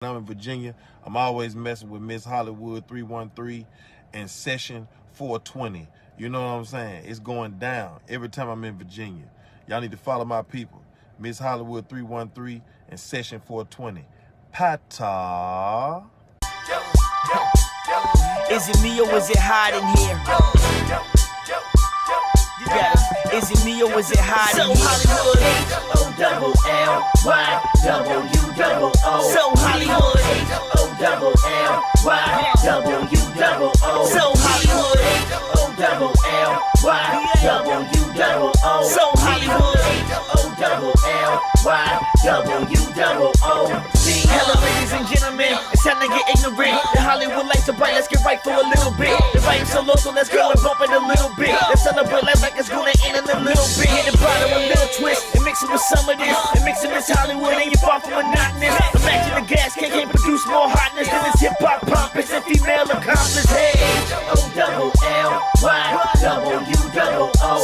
I'm in Virginia, I'm always messing with Miss Hollywood 313 and Session 420. You know what I'm saying? It's going down every time I'm in Virginia. Y'all need to follow my people. Miss Hollywood 313 and Session 420. Pata. Is it me or is it hot in here? Yeah. Is it me or is it hot in here? SoHollywood, H-O-L-L-Y-W-O-O. SoHollywood, H-O-L-L-Y-W-O-O. SoHollywood, H-O-L-L-Y-W-O-O. SoHollywood, H-O-L-L-Y-W-O-O. Hello, ladies and gentlemen, it's time to get ignorant. The Hollywood lights are bright, let's get right for a little bit. The vibe's so low, so let's go and bump it a little bit. Let's celebrate life like it's gonna end in a little bit. Hit the bottom, a little twist, and mix it with some of this. And mix it with Hollywood, and you're far from monotonous. Imagine the gas can't produce more hotness than this hip-hop pompous and female accomplice. Hey, H-O-L-L-Y-W-O-O.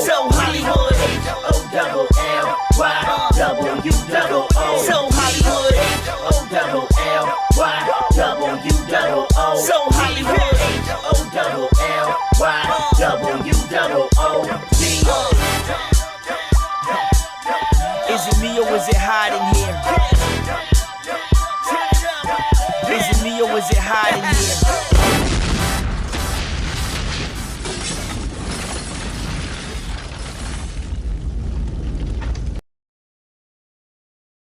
SoHollywood, H-O-L-L-Y-W-O-O. SoHollywood, H-O-L-L-Y-W-O-O. SoHollywood, H-O-L-L-Y-W-O-O. Is it me or is it hot in here? Is it me or is it hot in here?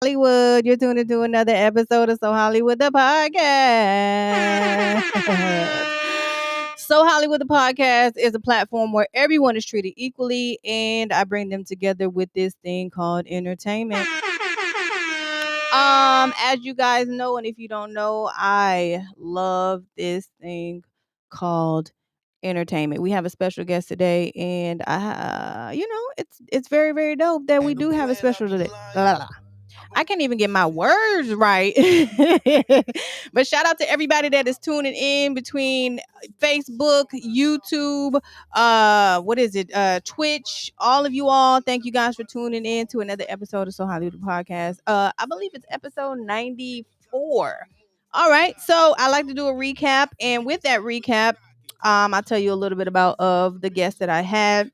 Hollywood, you're tuned into another episode of SoHollywood the podcast. SoHollywood the podcast is a platform where everyone is treated equally, and I bring them together with this thing called entertainment. As you guys know, and if you don't know, I love this thing called entertainment. We have a special guest today, and it's very, very dope that we do have a special today. I can't even get my words right. But shout out to everybody that is tuning in between Facebook, YouTube, Twitch, all of you all. Thank you guys for tuning in to another episode of SoHollywood podcast. I believe it's episode 94. All right, so I like to do a recap, and with that recap, I'll tell you a little bit about of the guest that I had.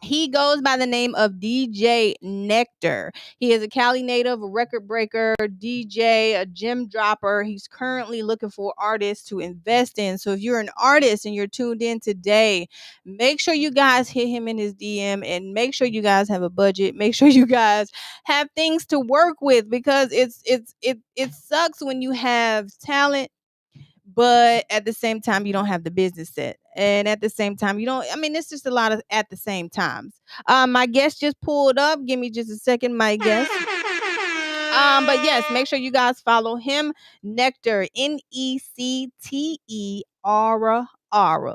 He goes by the name of DJ Nectar. He is a Cali native, a record breaker, DJ, a gem dropper. He's currently looking for artists to invest in. So if you're an artist and you're tuned in today, make sure you guys hit him in his DM and make sure you guys have a budget. Make sure you guys have things to work with, because it sucks when you have talent, but at the same time you don't have the business set, and at the same time it's just a lot of at the same times. My guest just pulled up. Give me just a second, my guest. But yes, make sure you guys follow him. Nectar, Necte, Aura.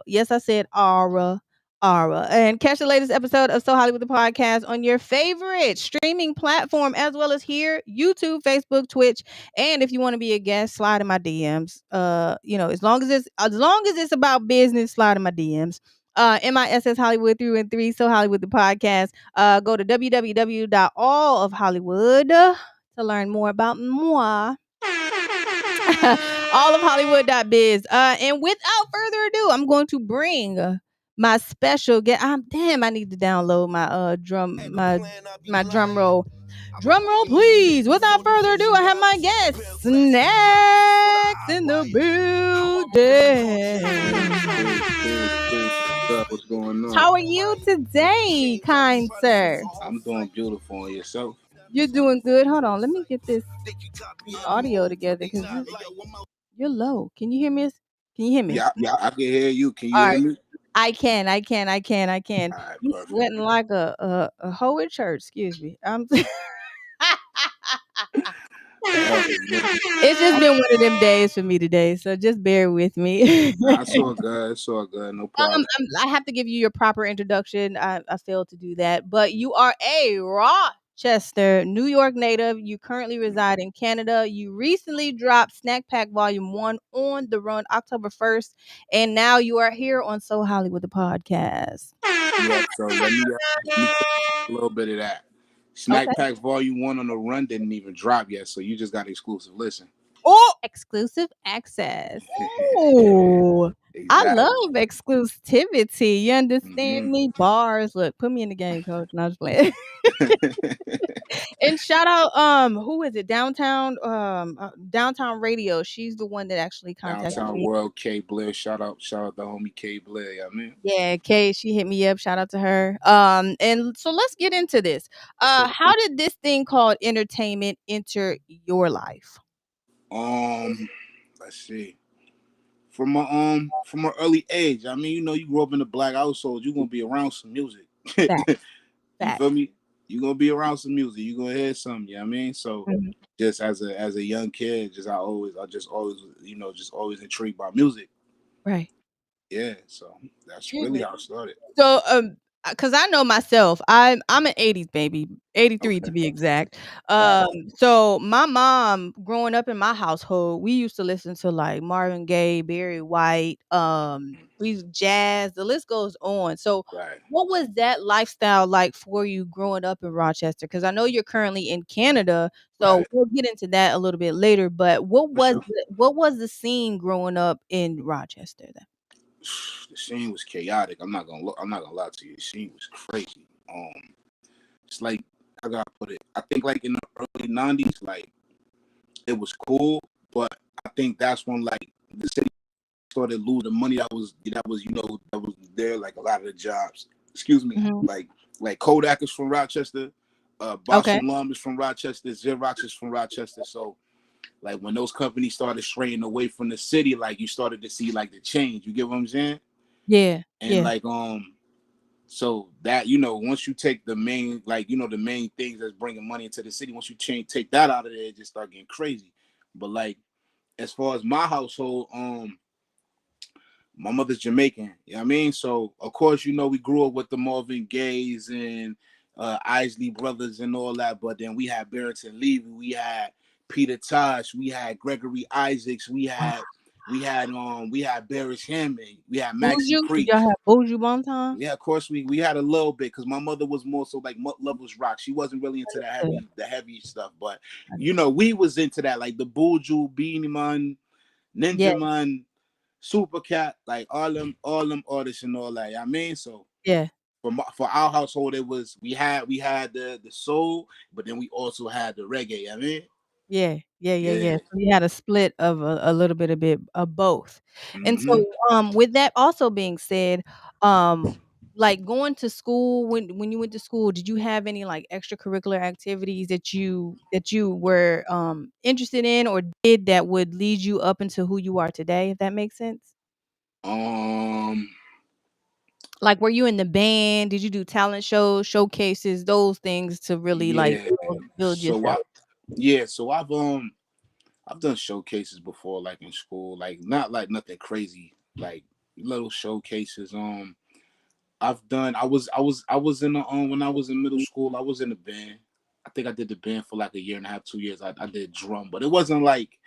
Yes, I said Aura. And catch the latest episode of SoHollywood the podcast on your favorite streaming platform, as well as here, YouTube, Facebook, Twitch. And if you want to be a guest, slide in my DMs. As long as it's about business, slide in my DMs. MISS Hollywood 313, SoHollywood the podcast. Go to www.allofhollywood to learn more about moi. Allofhollywood.biz. And without further ado, I'm going to bring my special guest. I need to download my drum roll. Drum roll, please. Without further ado, I have my guest, SNACKZ in the building. What's going on? How are you today, kind sir? I'm doing beautiful. And yourself? You're doing good. Hold on, let me get this audio together because you're low. Can you hear me? Yeah, I can hear you. Can you hear me? I can. All right, You perfect. sweating like a hoe at church. Excuse me. It's just been one of them days for me today, so just bear with me. It's all good. No problem. I have to give you your proper introduction. I failed to do that, but you are a Rochester, New York native. You currently reside in Canada. You recently dropped Snack Pack Volume 1 on the run October 1st, and now you are here on SoHollywood the podcast. Yeah, so let me a little bit of that. Snack Pack Volume 1 on the run didn't even drop yet, so you just got exclusive listen. Oh, exclusive access. Oh, I Exactly. love exclusivity. You understand Hmm. me? Bars. Look, put me in the game, coach. Not just playing. And shout out, who is it? Downtown Radio. She's the one that actually contacted Downtown me. World, K Blair. Shout out the homie K Blair. Yeah, man. Yeah, Kay, she hit me up. Shout out to her. And so let's get into this. So, How did this thing called entertainment enter your life? let's see. From an early age. I mean, you know, you grew up in a black household, you're gonna be around some music. Facts, You feel facts. me? You're gonna be around some music. You're gonna hear something, you know what I mean? So Mhm. just as a young kid, I just always, just always intrigued by music. Right. Yeah. So that's Excuse really me. how it started. So, cause I know myself, I'm an '80s baby, '83 to Okay. be exact. Right. So my mom, growing up in my household, we used to listen to like Marvin Gaye, Barry White, we used jazz. The list goes on. So, Right. what was that lifestyle like for you growing up in Rochester? Because I know you're currently in Canada, so Right. we'll get into that a little bit later. But For sure. what was the scene growing up in Rochester then? The scene was chaotic. I'm not gonna lie to you. The scene was crazy. It's like I gotta put it. I think like in the early '90s, like it was cool, but I think that's when like the city started losing money. That was there. Like a lot of the jobs. Excuse me. Mhm. Like Kodak is from Rochester. Okay. Boston Lum is from Rochester. Xerox is from Rochester. So like when those companies started straying away from the city, like you started to see like the change. You get what I'm saying? Yeah. And Yeah. like so that once you take the main the main things that's bringing money into the city, once you take that out of there, it just start getting crazy. But like as far as my household, my mother's Jamaican, you know what I mean? So of course, we grew up with the Marvin Gayes and Isley brothers and all that, but then we had Barrington Levy, we had Peter Tosh, we had Gregory Isaacs, we had Barris Hammond, we had Maxie Buju? Did y'all Preach. have Buju one time? Yeah, of course we had a little bit because my mother was more so like Love was rock. She wasn't really into Understood, the heavy stuff, but understood. we was into that like the Buju, Beanie Man, Yeah, Ninja Man, Super Cat, like all them artists and all that. I mean, so yeah, for our household, it was we had the soul, but then we also had the reggae. I mean, yeah. yeah. So you had a split of a little bit of both. And Hmm. so, with that also being said, um, like going to school, when you went to school, did you have any like extracurricular activities that you were interested in or did that would lead you up into who you are today, if that makes sense? Um. Like, were you in the band? Did you do talent shows, showcases, those things to really, like, Yeah. build So I. yourself? Yeah. So I've done showcases before, like in school, like not like nothing crazy, like little showcases. I was in the when I was in middle school, I was in a band. I think I did the band for like a year and a half, 2 years. I did drum, but it wasn't like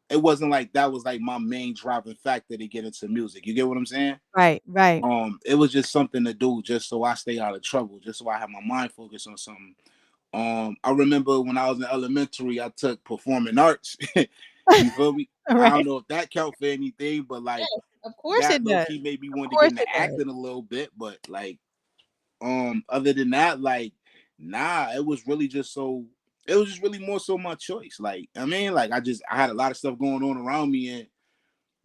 that was like my main driving factor to get into music. You get what I'm saying? Right, right. It was just something to do, just so I stay out of trouble, just so I have my mind focused on something. I remember when I was in elementary, I took performing arts. You feel me? I don't Right. know if that count for anything, but like Yes, of course that it low does. key made me Of want to get course into it does. acting a little bit. But like other than that, like nah, it was just really more so my choice. Like I mean, like I had a lot of stuff going on around me, and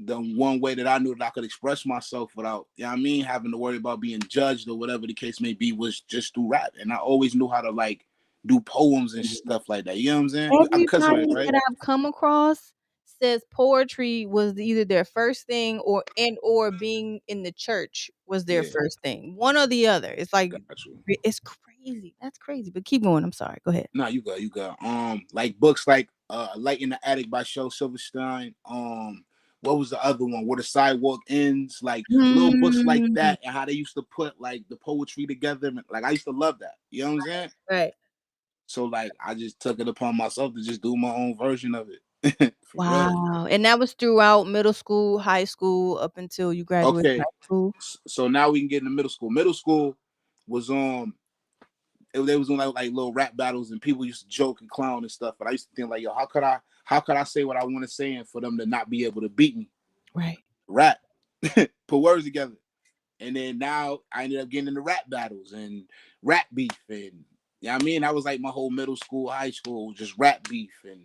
the one way that I knew that I could express myself without, what I mean, having to worry about being judged or whatever the case may be was just through rap. And I always knew how to like do poems and stuff like that. You know what I'm saying? I'm cussing right, Everybody right? that I've come across says poetry was either their first thing or being in the church was their Yeah, first thing. One or the other. It's like got you. it's crazy. That's crazy. But keep going. I'm sorry. Go ahead. Nah, you got. Like books like Light in the Attic by Shel Silverstein. What was the other one? Where the Sidewalk Ends, like little books like Mm, that, and how they used to put like the poetry together. Like I used to love that. You know what I'm saying? right. So like I just took it upon myself to just do my own version of it. For real. Wow. And that was throughout middle school, high school, up until you graduated high Okay. school? So now we can get into middle school. Middle school was they was doing like little rap battles and people used to joke and clown and stuff. But I used to think like, yo, how could I how could I say what I want to say and for them to not be able to beat me? Right. Rap, put words together. And then now I ended up getting into rap battles and rap beef. And you know what I mean? That was like my whole middle school, high school, just rap beef and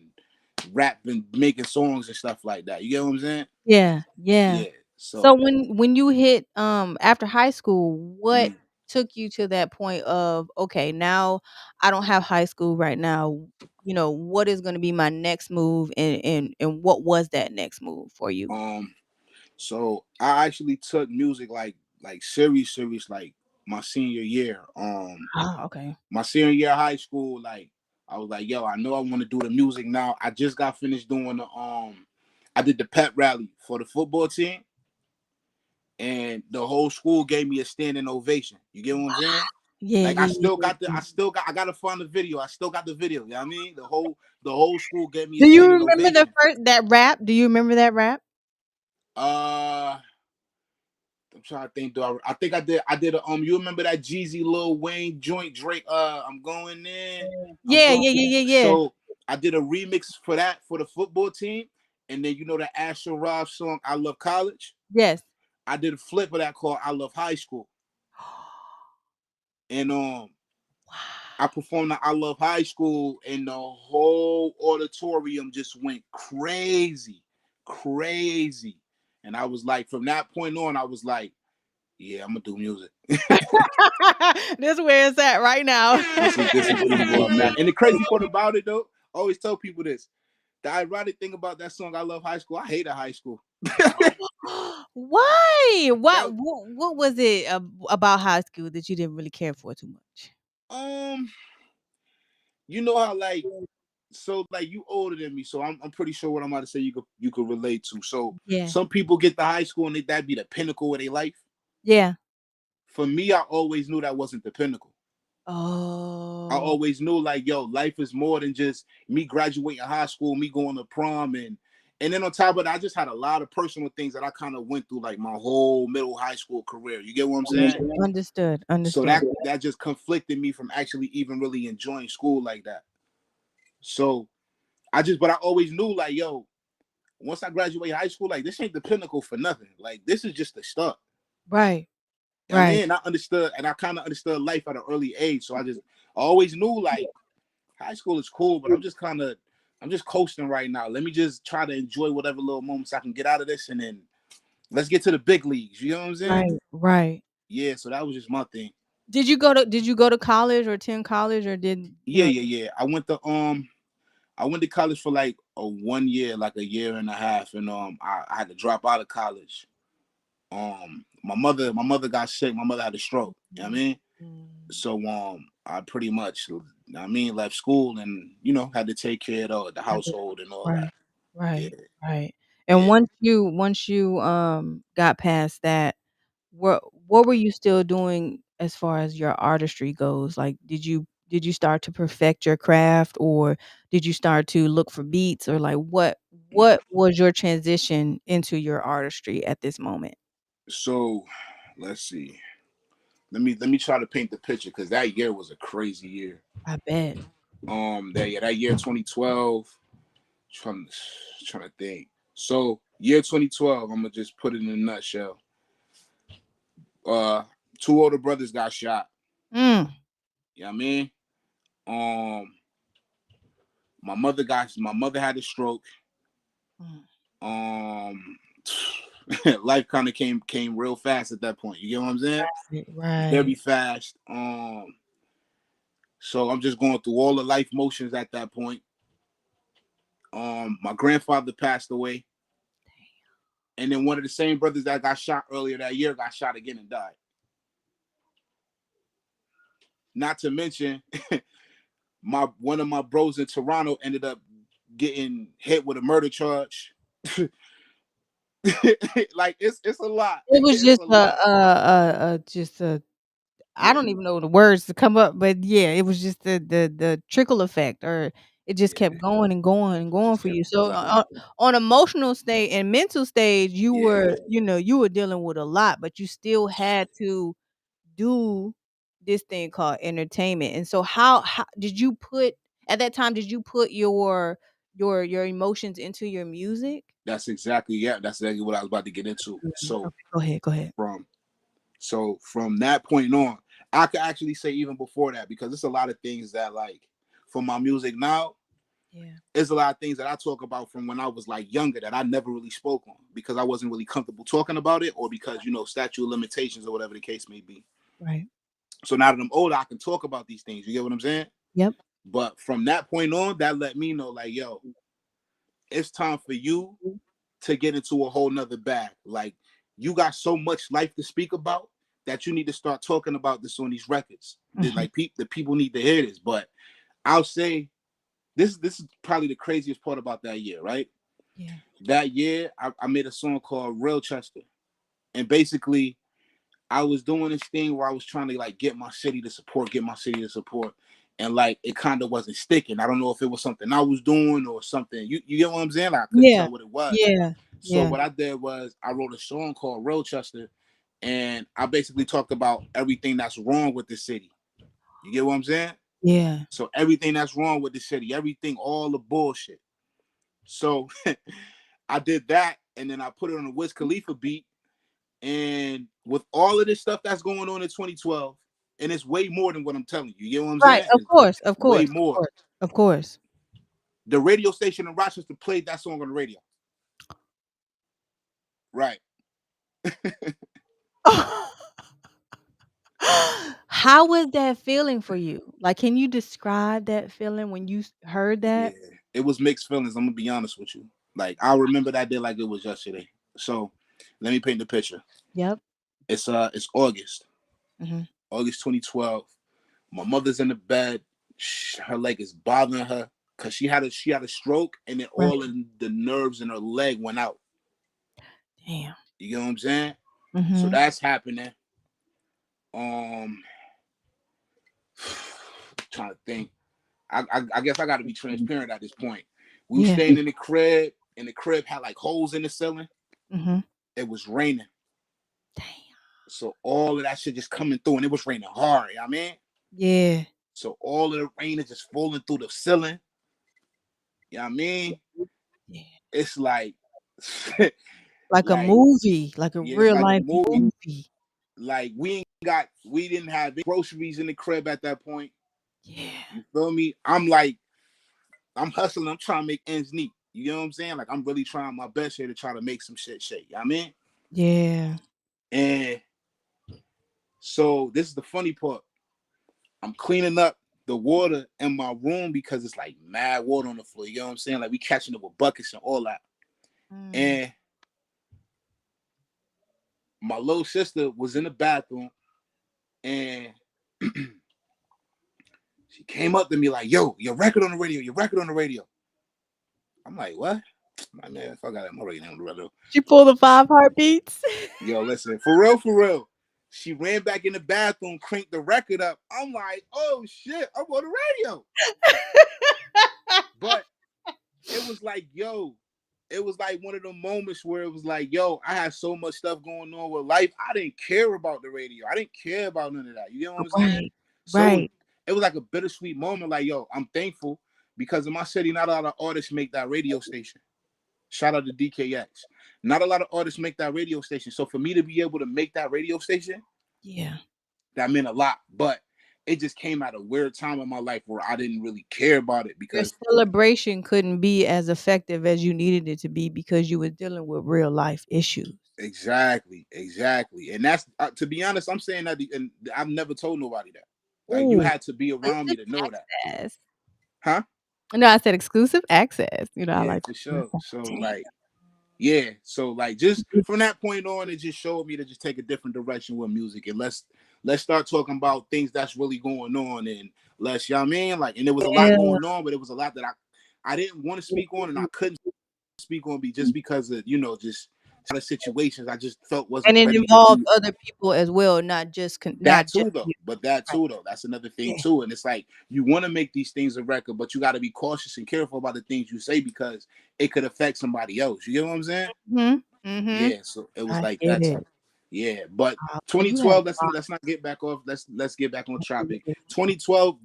rap and making songs and stuff like that. You get what I'm saying? Yeah. Yeah. Yeah. So So when you hit after high school, what mm, took you to that point of, okay, now I don't have high school right now. You know, what is going to be my next move, and what was that next move for you? um so I actually took music like serious like my senior year. Oh, okay. My senior year of high school, like I was like, yo, I know I want to do the music now. I just got finished doing the I did the pep rally for the football team, and the whole school gave me a standing ovation. You get what I'm saying? Yeah, Like yeah, yeah, yeah. I gotta find the video. I still got the video. You know what I mean? The whole school gave me a Do you standing remember the ovation. first that rap? Do you remember that rap? Uh I'm trying to think. I think I did a you remember that Jeezy Lil Wayne joint Drake? I'm going in. I'm Yeah, going. yeah, yeah, yeah, yeah. So I did a remix for that for the football team, and then you know the Asher Rob song I Love College. Yes. I did a flip of that called I Love High School, and I performed the I Love High School, and the whole auditorium just went crazy, crazy. And I was like, from that point on, I was like, yeah, I'm gonna do music. This where it's at right now. This is really where I'm at. And the crazy part about it though, I always tell people this. The ironic thing about that song, I Love High School, I hated high school. Why? That What was it about high school that you didn't really care for too much? um, you know how like so like you older than me, so I'm pretty sure what I'm about to say you could relate to. So Yeah. some people get to high school and that'd be the pinnacle of their life. Yeah. For me, I always knew that wasn't the pinnacle. I Oh, always knew like, yo, life is more than just me graduating high school, me going to prom, and then on top of that, I just had a lot of personal things that I kind of went through like my whole middle high school career. You get what I'm saying? understood. So Understood. that just conflicted me from actually even really enjoying school like that. So but I always knew like, yo, once I graduate high school, like this ain't the pinnacle for nothing. Like this is just the start. Right. You know what I Right. mean? I understood, and I kind of understood life at an early age. So I always knew like high school is cool, but I'm just coasting right now. Let me just try to enjoy whatever little moments I can get out of this, and then let's get to the big leagues. You know what I'm saying? Right. Right. Yeah. So that was just my thing. Did you go to college or attend college, or did you Yeah, know? yeah, yeah. I went to college for like a 1 year, like a year and a half, and I had to drop out of college. My mother got sick. My mother had a stroke. You know what I mean? Mm. So I pretty much left school and had to take care of the household and all Right. that. Yeah, Right. Right. And yeah. once you got past that, what were you still doing as far as your artistry goes? Like, did you start to perfect your craft, or did you start to look for beats, or like what was your transition into your artistry at this moment? So let's see. Let me try to paint the picture because that year was a crazy year. I bet. That year 2012. Trying to think. So year 2012. I'm gonna just put it in a nutshell. Uh, Two older brothers got shot. Mm. You know what I mean? Um, my mother had a stroke. Mm. Um, life kind of came real fast at that point. You get what I'm saying? Right. Very fast. So I'm just going through all the life motions at that point. My grandfather passed away, and then one of the same brothers that got shot earlier that year got shot again and died. Not to mention, my one of my bros in Toronto ended up getting hit with a murder charge. Like it's a lot. It was It's just a a lot. just a I Yeah, don't even know the words to come up, but yeah, it was just the trickle effect, or it just kept yeah. going and going and going Just for kept you. So going. on emotional state and mental stage, you Yeah. were, you were dealing with a lot, but you still had to do this thing called entertainment. And so how did you put at that time, did you put your emotions into your music? That's exactly what I was about to get into. So Okay, go ahead. from that point on, I could actually say even before that, because it's a lot of things that, like, for my music now, Yeah. there's a lot of things that I talk about from when I was like younger that I never really spoke on because I wasn't really comfortable talking about it, or because, statute of limitations or whatever the case may be. Right. So now that I'm older, I can talk about these things. You get what I'm saying? Yep. But from that point on, that let me know, like, yo, it's time for you to get into a whole nother bag. Like, you got so much life to speak about that you need to start talking about this on these records. Like, the people need to hear this. But I'll say this is probably the craziest part about that year, right? Yeah. That year, I made a song called Rochester. And basically, I was doing this thing where I was trying to, like, get my city to support. And, like, it kind of wasn't sticking. I don't know if it was something I was doing or something. You get what I'm saying? Like, I couldn't tell what it was. Yeah. So what I did was I wrote a song called Rochester, and I basically talked about everything that's wrong with the city. You get what I'm saying? Yeah. So everything that's wrong with the city, everything, all the bullshit. So I did that, and then I put it on a Wiz Khalifa beat. And with all of this stuff that's going on in 2012, and it's way more than what I'm telling you. You get what I'm Right. saying? Of course. Of Way course. more. Of course. The radio station in Rochester played that song on the radio. Right. How was that feeling for you? Like, can you describe that feeling when you heard Yeah, that? it was mixed feelings. I'm gonna be honest with you. Like, I remember that day like it was yesterday. So let me paint the picture. Yep. It's August. Mm-hmm. August 2012. My mother's in the bed. Her leg is bothering her because she had a stroke, and then Right. all of the nerves in her leg went out. Damn. You get what I'm saying? Mm-hmm. So that's happening. Trying to think. I guess I got to be transparent at this point. We were staying in the crib, and the crib had like holes in the ceiling. Mm-hmm. It was raining. Damn. So all of that shit just coming through, and it was raining hard. You know what I mean? Yeah. So all of the rain is just falling through the ceiling. You know what I mean? Yeah. It's like Like a movie, like a it's real like a life movie. movie. Like, we didn't have groceries in the crib at that point. Yeah. You feel me? I'm like, I'm hustling. I'm trying to make ends meet. You know what I'm saying? Like, I'm really trying my best here to try to make some shit shake. You know what I mean? Yeah. And so this is the funny part. I'm cleaning up the water in my room because it's like mad water on the floor. You know what I'm saying? Like, we catching it with buckets and all that. And my little sister was in the bathroom, and she came up to me like, "Yo, your record on the radio, your record on the radio." I'm like, "What?" My man, fuck, I got my radio on the radio. She pulled the 5 heartbeats. Yo, listen, for real. She ran back in the bathroom, cranked the record up. I'm like, "Oh shit, I'm on the radio." But it was like, it was like one of the moments where it was like, yo, I had so much stuff going on with life. I didn't care about the radio. I didn't care about none of that. You know what I'm saying? So it was like a bittersweet moment. Like, yo, I'm thankful because in my city, not a lot of artists make that radio station. Shout out to DKX. Not a lot of artists make that radio station. So for me to be able to make that radio station, Yeah. that meant a lot. But it just came at a weird time in my life where I didn't really care about it Your because celebration couldn't be as effective as you needed it to be because you were dealing with real life issues. Exactly. And that's, to be honest, I'm saying that, and I've never told nobody that. Like, you Ooh, had to be around me to know that. access. Huh? No, I said exclusive access. I Yeah, like for sure. So like, yeah. So like, just from that point on, it just showed me to just take a different direction with music, and let's start talking about things that's really going on, and let's, you know what I mean? Like, and there was a lot going on, but it was a lot that I didn't want to speak on, and I couldn't speak on just because of, just the situations I just felt wasn't and it ready to involved do. other people as well, not just That not just too, though. you. But that too, though. That's another thing too. And it's like, you want to make these things a record, but you got to be cautious and careful about the things you say because it could affect somebody else. You get what I'm saying? Mm-hmm. Yeah. So it was I like get that's it. yeah. But Wow. You had 2012. Let's not get back off. Let's get back on topic. 2012.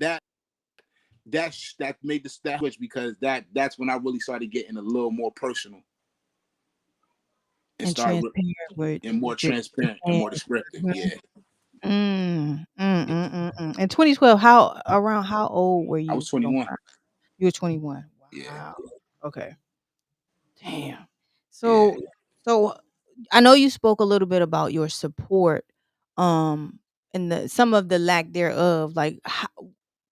that made that switch because that's when I really started getting a little more personal and And started transparent with and more with your transparent and fans. more descriptive. Mhm. Yeah. Yeah. In 2012, how old were I you? was If you don't 21. mind? You were 21. Yeah. Wow. Okay. Damn. Yeah. So I know you spoke a little bit about your support, um, and some of the lack thereof. Like,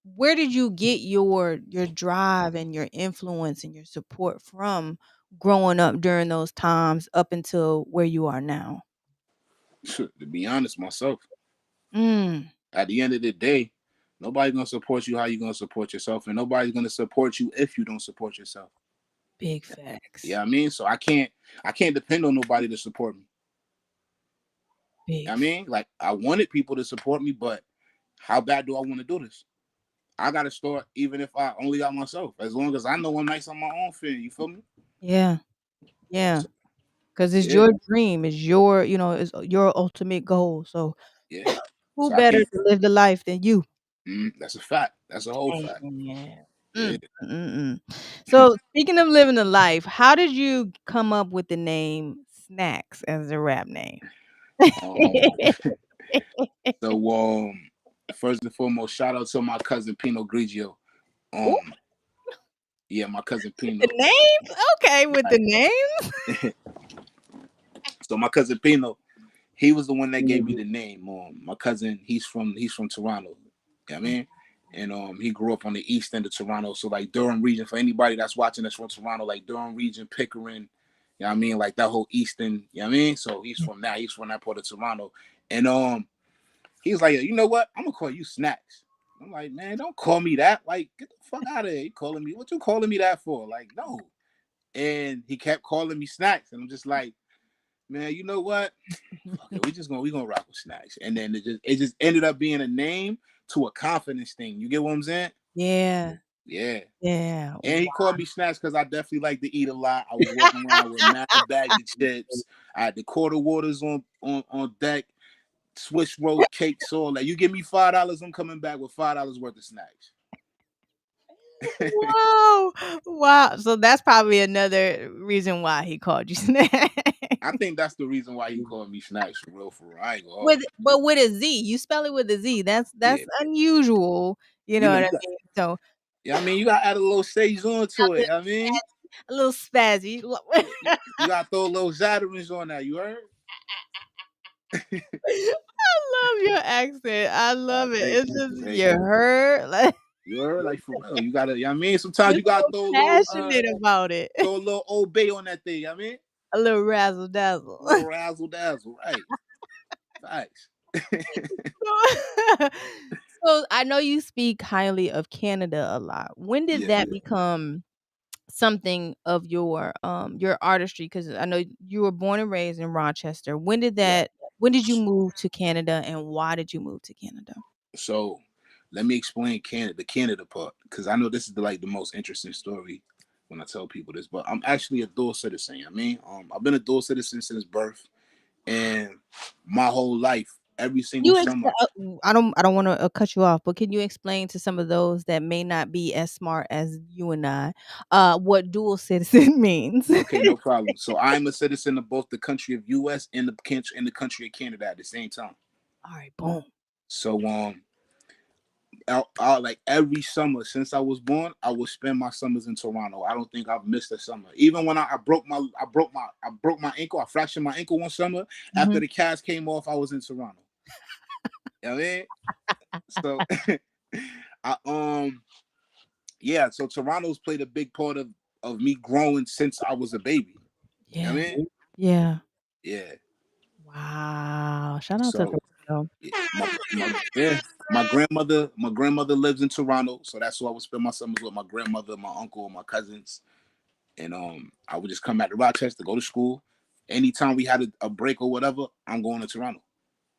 where did you get your drive and your influence and your support from growing up during those times up until where you are now? To be honest, myself. Mm, At the end of the day, nobody's gonna support you how you gonna support yourself, and nobody's gonna support you if you don't support yourself. big Yeah, facts. I mean, so I can't depend on nobody to support me. Big. I mean, like I wanted people to support me, but how bad do I want to do this? I gotta start even if I only got myself. As long as I know I'm nice on my own feet, you feel me? Yeah. Yeah. So, 'Cause it's yeah, your dream, it's it's your ultimate goal, so yeah. who So I better can't. to live the life than you? That's a fact. That's a whole fact. Yeah. Yeah. So, speaking of living the life, how did you come up with the name SNACKZ as a rap name? Um. So first and foremost, shout out to my cousin Pino Grigio. Ooh, Um. Yeah, my cousin the Pino. names? Okay, with the Right. names? So my cousin Pino, he was the one that gave me the name. My cousin, he's from Toronto. You know what I mean? And he grew up on the east end of Toronto. So like Durham region, for anybody that's watching that's from Toronto, like Durham region, Pickering, you know what I mean? Like that whole eastern, you know what I mean? So he's from that part of Toronto. And he was like, you know what? I'm gonna call you Snacks. I'm like, man, don't call me that. Like, get the fuck out of here. You calling me what you calling me that for? Like, no. And he kept calling me Snacks. And I'm just like, man, you know what? Okay, we gonna rock with Snacks. And then it just ended up being a name to a confidence thing. You get what I'm saying? Yeah, Yeah. yeah. And he called me Snacks because I definitely like to eat a lot. I was walking around with mad bags of chips. I had the quarter waters on deck, Swiss roll cakes, all that. You give me $5, I'm coming back with $5 worth of snacks. Wow. Wow. So that's probably another reason why he called you Snack. I think that's the reason why he called me Snacks for real, for real. I ain't gonna hold With but with a Z, you spell it with a Z. you. That's Yeah. unusual, you You know know, what you I got mean? So, yeah, I mean, you gotta add a little sage on to it. I mean, a little spazzy. yeah, you gotta throw a little Zatarins on that, you heard? I love your accent. I love it. Thank It's you. just Thank you you. heard, like, You heard? Like for real. You gotta, you know what I mean? Sometimes you're you gotta so throw a little passionate about it. throw a little Old Bay on that thing, you know what I mean? A little razzle dazzle. A little razzle dazzle, right. Facts. So so I know you speak highly of Canada a lot. When did Yeah. that become something of your artistry? Because I know you were born and raised in Rochester. Right. When did you move to Canada and why did you move to Canada? So let me explain the Canada part, because I know this is the most interesting story when I tell people this. But I'm actually a dual citizen. I mean, I've been a dual citizen since birth, and my whole life, every single You summer. I don't want to cut you off, but can you explain to some of those that may not be as smart as you and I, what dual citizen means? Okay, no problem. So I'm a citizen of both the country of U.S. and the country of Canada at the same time. All right, boom. So like every summer since I was born, I would spend my summers in Toronto. I don't think I've missed a summer. Even when I broke my ankle, I fractured my ankle one summer. After Mhm. the cast came off, I was in Toronto. You know what I mean? So I yeah, so Toronto's played a big part of me growing since I was a baby. You know Yeah. what I mean? Yeah. Yeah. Wow. Shout out to So Toronto. yeah, yeah, my grandmother lives in Toronto, so that's who I would spend my summers with, my grandmother, my uncle, my cousins. And I would just come back to Rochester, go to school. Anytime we had a break or whatever, I'm going to Toronto.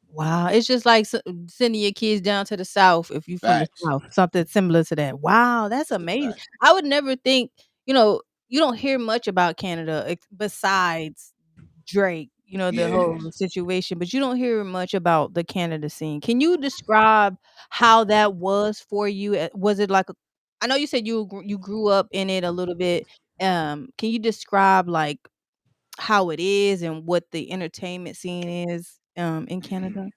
Wow, it's just like sending your kids down to the South if you from the Facts. South, something similar to that. Wow, that's That's a amazing. fact. I would never think, you don't hear much about Canada besides Drake, the Yeah. whole situation, but you don't hear much about the Canada scene. Can you describe how that was for you? Was it like I know you said you grew up in it a little bit. Can you describe like how it is and what the entertainment scene is in Canada?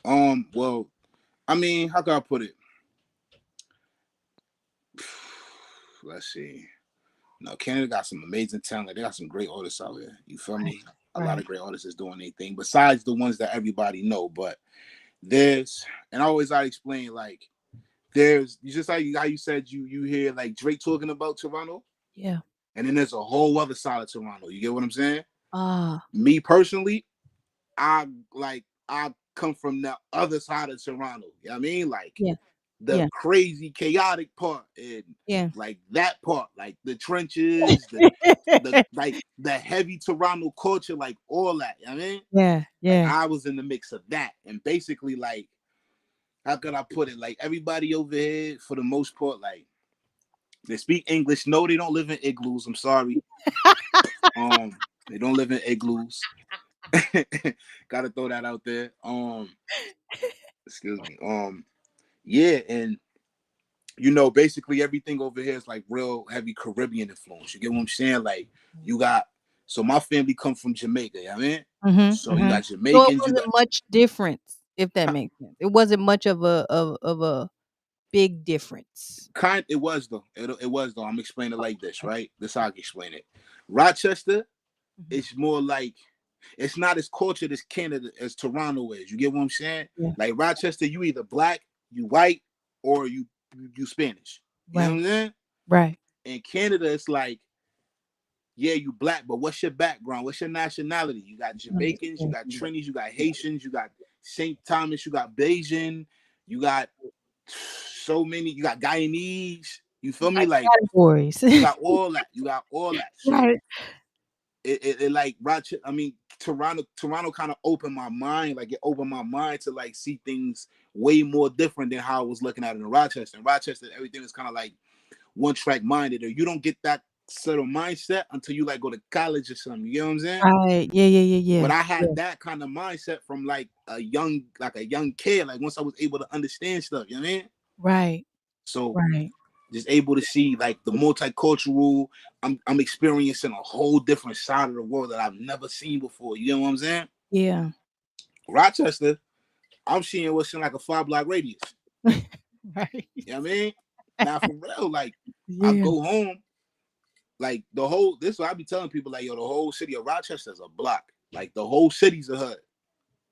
Well, I mean, how can I put it? Let's see. No, Canada got some amazing talent. They got some great artists out here. You feel Right. me? A lot Right. of great artists is doing anything besides the ones that everybody know. But there's, and I explain like there's just like how you said you hear like Drake talking about Toronto, Yeah. and then there's a whole other side of Toronto. You get what I'm saying? Ah. Me personally, I come from the other side of Toronto. You know what I mean? Like Yeah. the Yeah. crazy chaotic part and Yeah. like that part, like the trenches, the like the heavy Toronto culture, like all that. You know what I mean? Yeah. Like Yeah. I was in the mix of that. And basically, like, how could I put it? Like everybody over here, for the most part, like they speak English. No, they don't live in igloos. I'm sorry. They don't live in igloos. Gotta throw that out there. Excuse me. Yeah, and basically everything over here is like real heavy Caribbean influence. You get what I'm saying? Like you got so my family come from Jamaica, you know what I mean? So you got So it Jamaicans, you got wasn't much difference, if that makes sense. It wasn't much of a big difference. it was though. It was though. I'm explaining it like this, right? This is how I can explain it. Rochester Mhm. is more like it's not as cultured as Canada as Toronto is. You get what I'm saying? Yeah. Like Rochester, you either black, you white, or you Spanish. You know what Right. I'm saying? Right. In Canada, it's like, yeah, you black, but what's your background? What's your nationality? You got Jamaicans, you Understood. got Trinis, you got Haitians, you got St. Thomas, you got Bayesian, you got so many, you got Guyanese. You feel me? Like Like categories. you got all that. You got all that. So Right. it like Rochester. I mean, Toronto kind of opened my mind. Like it opened my mind to like see things way more different than how I was looking at it in Rochester. In Rochester, everything is kind of like one track minded, or you don't get that sort of mindset until you like go to college or something. You know what I'm saying? Right. Yeah, yeah, yeah, But yeah. I Yeah. had that kind of mindset from like a young kid. Like once I was able to understand stuff, you know what I mean? Right. So Right. just able to see like the multicultural. I'm experiencing a whole different side of the world that I've never seen before. You know what I'm saying? Yeah. Rochester, I'm seeing what's in like a 5 block radius. Right. You know what I mean? Now for real, like I Yeah. go home, like the whole this is what I be telling people, like, yo, the whole city of Rochester is a block. Like the whole city's a hood.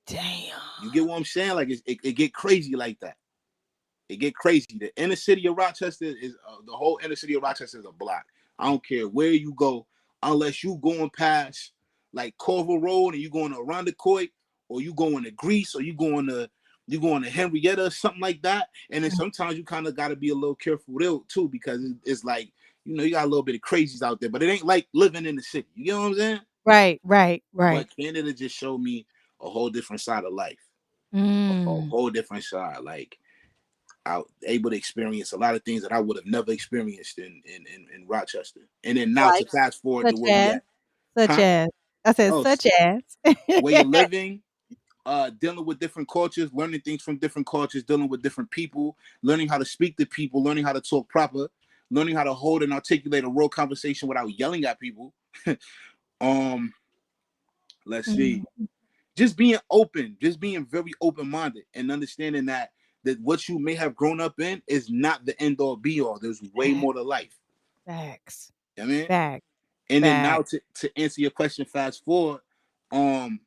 Damn. You get what I'm saying? Like it get crazy like that. It get crazy. The inner city of Rochester is the whole inner city of Rochester is a block. I don't care where you go, unless you going past like Corval Road and you going to Rondecoit, or you going to Greece, or you going to Henrietta or something like that. And then sometimes you kind of got to be a little careful there too, because it's like you got a little bit of crazies out there, but it ain't like living in the city. You get what I'm saying? Right. Right. Right. But Canada just showed me a whole different side of life, a Mm. whole different side. Like I was able to experience a lot of things that I would have never experienced in Rochester. And then now to Like fast forward to such where we as at. such Huh? as I said Oh, such as. where you're living, dealing with different cultures, learning things from different cultures, dealing with different people, learning how to speak to people, learning how to talk proper, learning how to hold and articulate a real conversation without yelling at people. um, let's see. Mm. Just being open, just being very open-minded and understanding that what you may have grown up in is not the end all be all. There's way Facts. more to life. Facts. You know what I mean? Facts. And then now Facts. to answer your question, fast forward, um,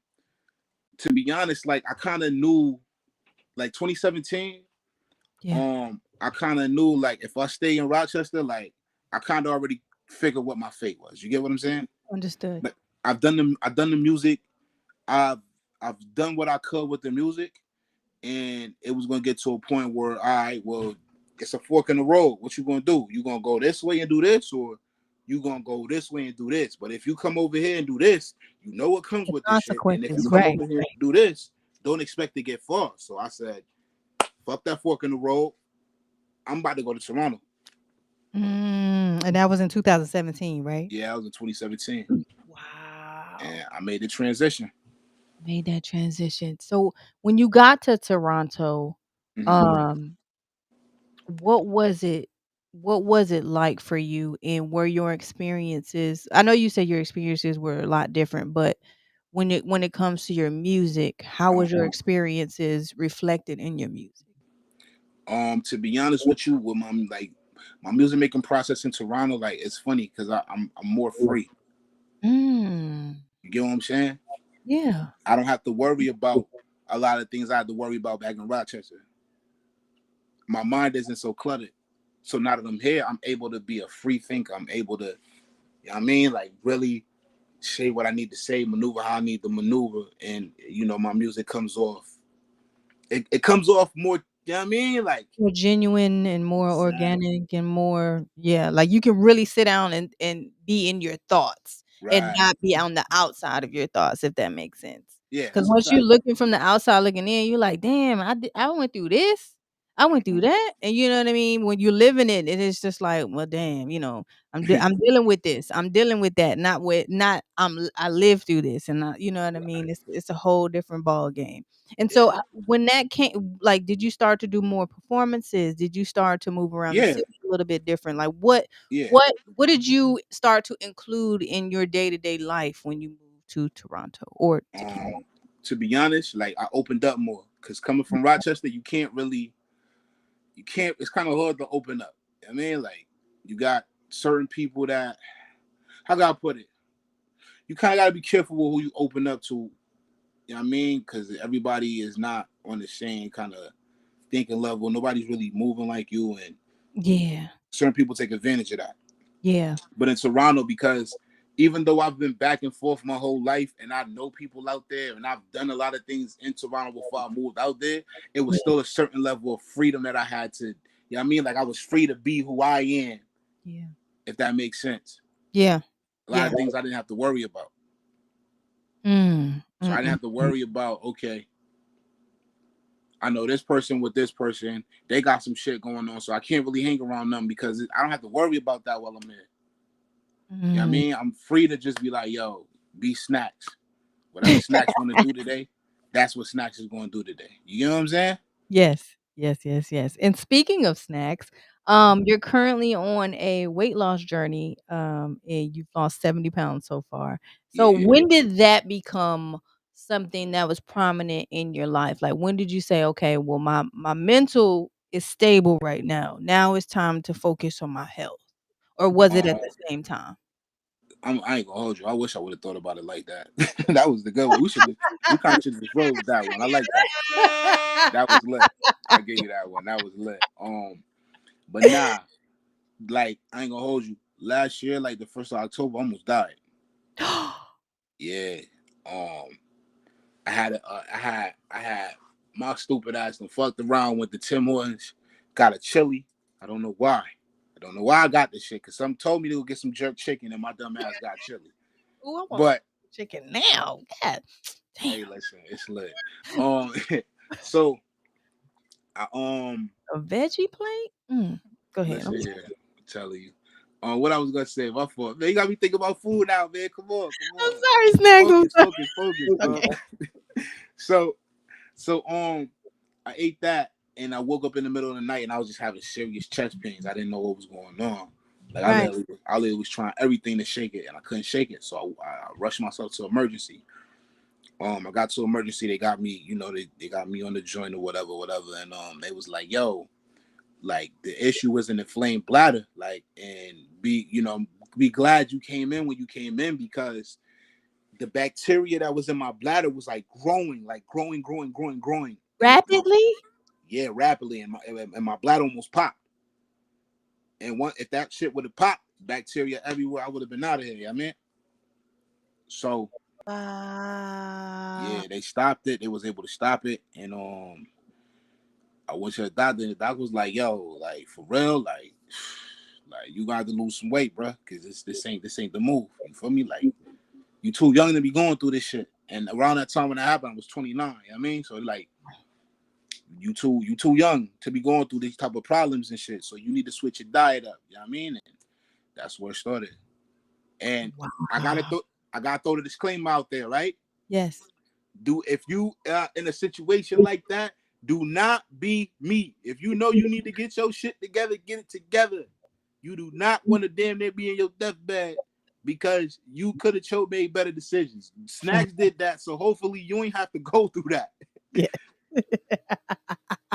to be honest, like I kind of knew, like 2017, Yeah. I kind of knew like if I stay in Rochester, like I kind of already figured what my fate was. You get what I'm saying? Understood. Like I've done the music, I've I've done what I could with the music, and it was gonna get to a point where, all right, well, it's a fork in the road. What you gonna do? You gonna go this way and do this, or you gonna go this way and do this? But if you come over here and do this, you know what comes The with this shit. And if you consequences. come Right. over here and do this, don't expect to get far. So I said, fuck that fork in the road. I'm about to go to Toronto. And that was in 2017, right? Yeah, I was in 2017, Wow. and I made the transition. Made that transition. So when you got to Toronto, Mhm. um, what was it? what was it like for you, and were your experiences, I know you said your experiences were a lot different, but when it comes to your music, how was your experiences reflected in your music? To be honest with you, with my music making process in Toronto, like it's funny because I'm more free. Mm, You get what I'm saying? yeah. I don't have to worry about a lot of things I had to worry about back in Rochester. My mind isn't so cluttered. So now that I'm here, I'm able to be a free thinker. I'm able to, you know what I mean, like really say what I need to say, maneuver how I need to maneuver, and my music comes off. It comes off more. You know what I mean? Like More genuine and more exactly organic and more, yeah, like you can really sit down and be in your thoughts and right. not be on the outside of your thoughts, if that makes sense. Yeah, Because that's a once you're fact. looking from the outside looking in, you're like, "Damn, I went through this. I went through Mhm. that." And you know what I mean? When you're living it, it is just like, "Well, damn, I'm dealing with this. I'm dealing with that. Not I lived through this." And you know what I mean? It's a whole different ball game. And so Yeah, when that came, like, did you start to do more performances? Did you start to move around the yeah, city a little bit different? Like, what yeah. what what did you start to include in your day-to-day life when you moved to Toronto or to Canada? Um, to be honest, like I opened up more because coming from Rochester, you can't. It's kind of hard to open up. I mean, like you got certain people that, how can I put it? You kind of got to be careful with who you open up to. You know what I mean? Because everybody is not on the same kind of thinking level. Nobody's really moving like you, and Yeah. certain people take advantage of that. Yeah. But in Toronto, because even though I've been back and forth my whole life and I know people out there and I've done a lot of things in Toronto before I moved out there, it was Yeah. still a certain level of freedom that I had to, you know what I mean? Like I was free to be who I am, Yeah. if that makes sense. Yeah. A lot Yeah. of things I didn't have to worry about. Mm. So I didn't Mm-mm. have to worry about, okay, I know this person with this person, they got some shit going on. So I can't really hang around them because I don't have to worry about that while I'm here. You know what I Mm. mean? I'm free to just be like, yo, be SNACKZ. Whatever SNACKZ want to do today, that's what SNACKZ is going to do today. You know what I'm saying? Yes. Yes, yes, yes. And speaking of snacks, you're currently on a weight loss journey, and you've lost 70 pounds so far. So Yeah. when did that become something that was prominent in your life? Like, when did you say, "Okay, well, my mental is stable right now. Now it's time to focus on my health." Or was it at Um, the same time? I ain't gonna hold you. I wish I would have thought about it like that. That was the good one. We kind of should just roll with that one. I like that one. That was lit. I gave you that one. That was lit. But nah, like I ain't gonna hold you. Last year, like the 1st of October, I almost died. Yeah. Um, I had my stupid ass and fucked around with the Tim Hortons, got a chili. I don't know why. I don't know why I got this shit. Cause some told me to go get some jerk chicken and my dumb ass got chili. Ooh, I want some But chicken now. God damn. hey, listen, it's lit. Um, so I A veggie plate? Go ahead. listen here, I'm telling you. What I was gonna say, my fault. Man, you got me thinking about food now, man. Come on, come I'm on. sorry, Snacks. I'm Focus, sorry. focus, focus. Okay. So so I ate that and I woke up in the middle of the night and I was just having serious chest pains. I didn't know what was going on. Like Right. I literally was trying everything to shake it and I couldn't shake it. So I rushed myself to emergency. I got to emergency. They got me, they got me on the joint or whatever, whatever. And they was like, yo, like the issue was an inflamed bladder. Like, and be glad you came in when you came in because the bacteria that was in my bladder was like growing, growing. And Rapidly? yeah, rapidly, and my bladder almost popped. And if that shit would have popped, bacteria everywhere, I would have been out of here. You know what I mean, so Wow. yeah, they stopped it. They was able to stop it, and I went to the doctor, and the doctor was like, "Yo, like for real, like you got to lose some weight, bro, because this ain't the move. You feel me? Like you too young to be going through this shit." And around that time when it happened, I was 29. You know what I mean, so like you too young to be going through these type of problems and shit. So you need to switch your diet up. You know what I mean? And that's where it started. And I gotta Wow. throw I gotta throw the disclaimer out there, right? Yes. If you in a situation like that, do not be me. If you know you need to get your shit together, get it together. You do not want to damn near be in your deathbed because you could have made better decisions. SNACKZ did that, so hopefully you ain't have to go through that. Yeah. You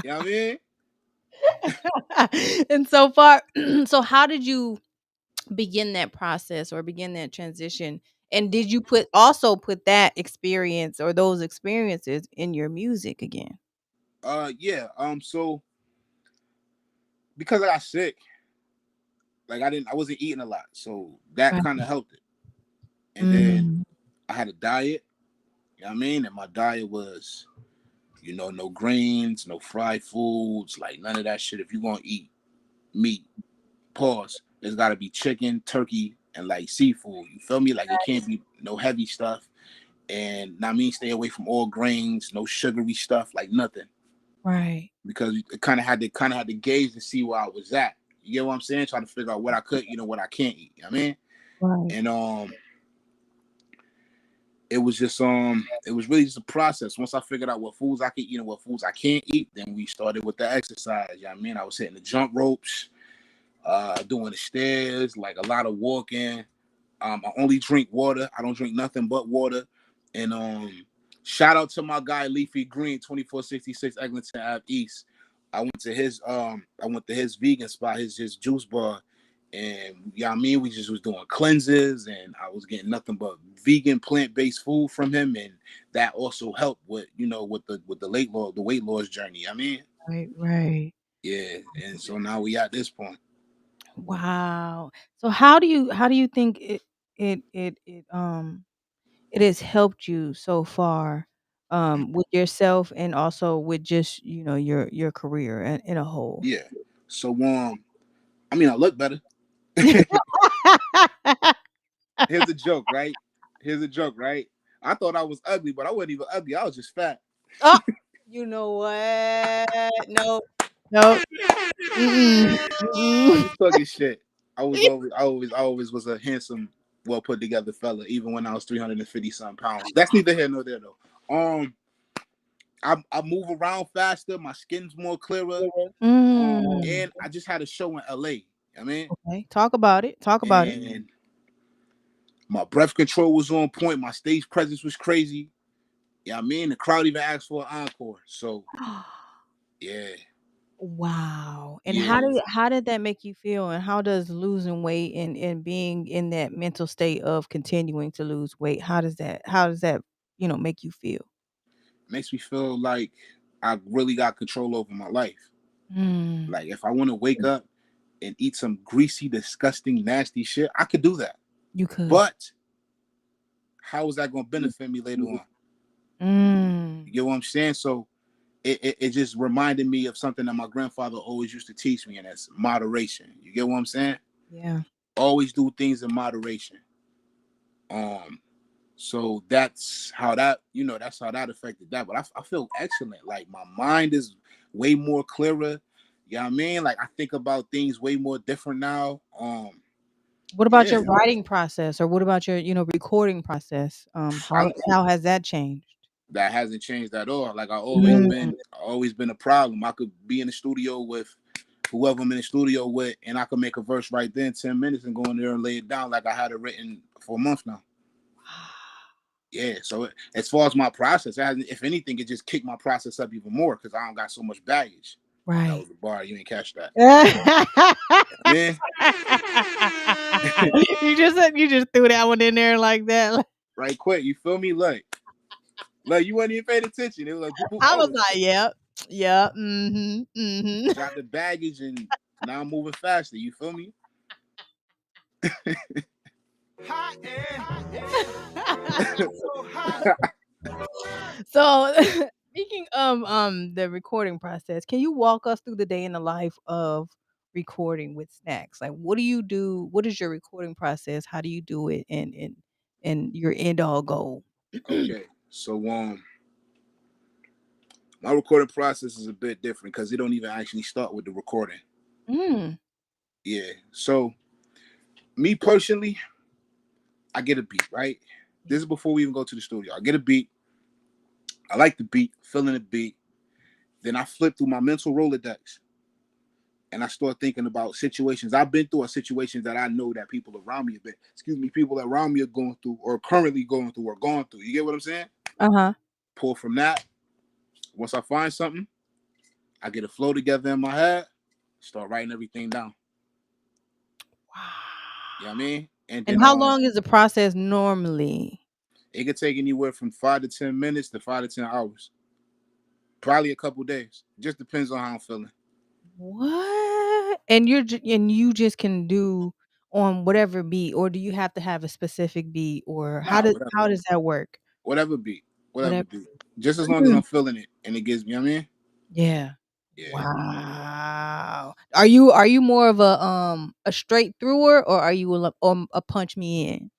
know what I mean? And so far, so how did you begin that process or begin that transition? And did you put that experience or those experiences in your music again? Yeah. So because I got sick, like I wasn't eating a lot, so that Right. kind of helped it. And then Mm. I had a diet. You know what I mean? And my diet was, no grains, no fried foods, like none of that shit. If you're gonna eat meat, pause. There's gotta be chicken, turkey, and like seafood. You feel me? Like it can't be no heavy stuff. And I mean, stay away from all grains, no sugary stuff, like nothing. Right. Because it kind of had to gauge to see where I was at. You get what I'm saying? Trying to figure out what I could, what I can't eat. You know what I mean? Right. And it was really just a process. Once I figured out what foods I could eat and what foods I can't eat, then we started with the exercise. You know what I mean? I was hitting the jump ropes, doing the stairs, like a lot of walking. I only drink water. I don't drink nothing but water. And shout out to my guy Leafy Green, 2466 Eglinton Ave East. I went to his vegan spot, his juice bar. And yeah, I mean, we just was doing cleanses, and I was getting nothing but vegan, plant-based food from him, and that also helped with the weight loss journey. I mean, Right. yeah, and so now we at this point. Wow. So how do you think it has helped you so far with yourself and also with just, your career in a whole? Yeah. So I mean, I look better. Here's a joke, right? I thought I was ugly, but I wasn't even ugly. I was just fat. Oh, you know what? No. No. Mm-mm. I'm Mm-mm. just talking shit. I always was a handsome, well put together fella, even when I was 350 something pounds. That's neither here nor there though. I move around faster. My skin's more clearer. Mm. And I just had a show in LA. I mean, Okay. Talk about it. Talk about it. and my breath control was on point. My stage presence was crazy. Yeah, I mean, the crowd even asked for an encore. So yeah, Wow. And yeah, how did that make you feel? And how does losing weight and being in that mental state of continuing to lose weight, how does that, make you feel? makes me feel like I really got control over my life. Mm. Like if I want to wake up and eat some greasy, disgusting, nasty shit, I could do that. You could. But how is that going to benefit me later on? Mm. You get what I'm saying? So it just reminded me of something that my grandfather always used to teach me, and that's moderation. You get what I'm saying? Yeah. Always do things in moderation. So that's how that affected that. But I feel excellent. Like my mind is way more clearer. You know what I mean? Like I think about things way more different now. What about Yeah, your writing process or what about your, recording process? I, How has that changed? that hasn't changed at all. Like Mm. I always been a problem. I could be in the studio with whoever I'm in the studio with, and I could make a verse right then, 10 minutes, and go in there and lay it down like I had it written for a month now. Yeah, so as far as my process, if anything, it just kicked my process up even more because I don't got so much baggage. That Right. was a bar. You ain't catch that, You man. just threw that one in there like that. Right quick, you feel me? Like you wasn't even paying attention. It was like, boop, boop, I was oh, like, yep. Yep. Mhm. Mhm. got the baggage, and now I'm moving faster. You feel me? So, speaking of the recording process, can you walk us through the day in the life of recording with SNACKZ? Like, what do you do? What is your recording process? How do you do it? And your end all goal. Okay, so my recording process is a bit different because it don't even actually start with the recording. Mm. Yeah. So me personally, I get a beat, right? This is before we even go to the studio. I get a beat. I like the beat, feeling the beat. Then I flip through my mental Rolodex and I start thinking about situations I've been through or situations that I know that people around me have been, people around me are going through or currently going through or gone through. You get what I'm saying? Uh-huh. Pull from that. Once I find something, I get a flow together in my head, start writing everything down. Wow. You know what I mean? And then how long is the process normally? it could take anywhere from 5 to 10 minutes to 5 to 10 hours. Probably a couple days. Just depends on how I'm feeling. What? And you just can do on whatever beat, or do you have to have a specific beat, or Nah, whatever. how does that work? Whatever beat. Whatever Whatever. beat. Just as long as I'm feeling it and it gives me, you know what I mean? Yeah. Yeah. Wow. Are you more of a straight thrower, or are you a punch me in?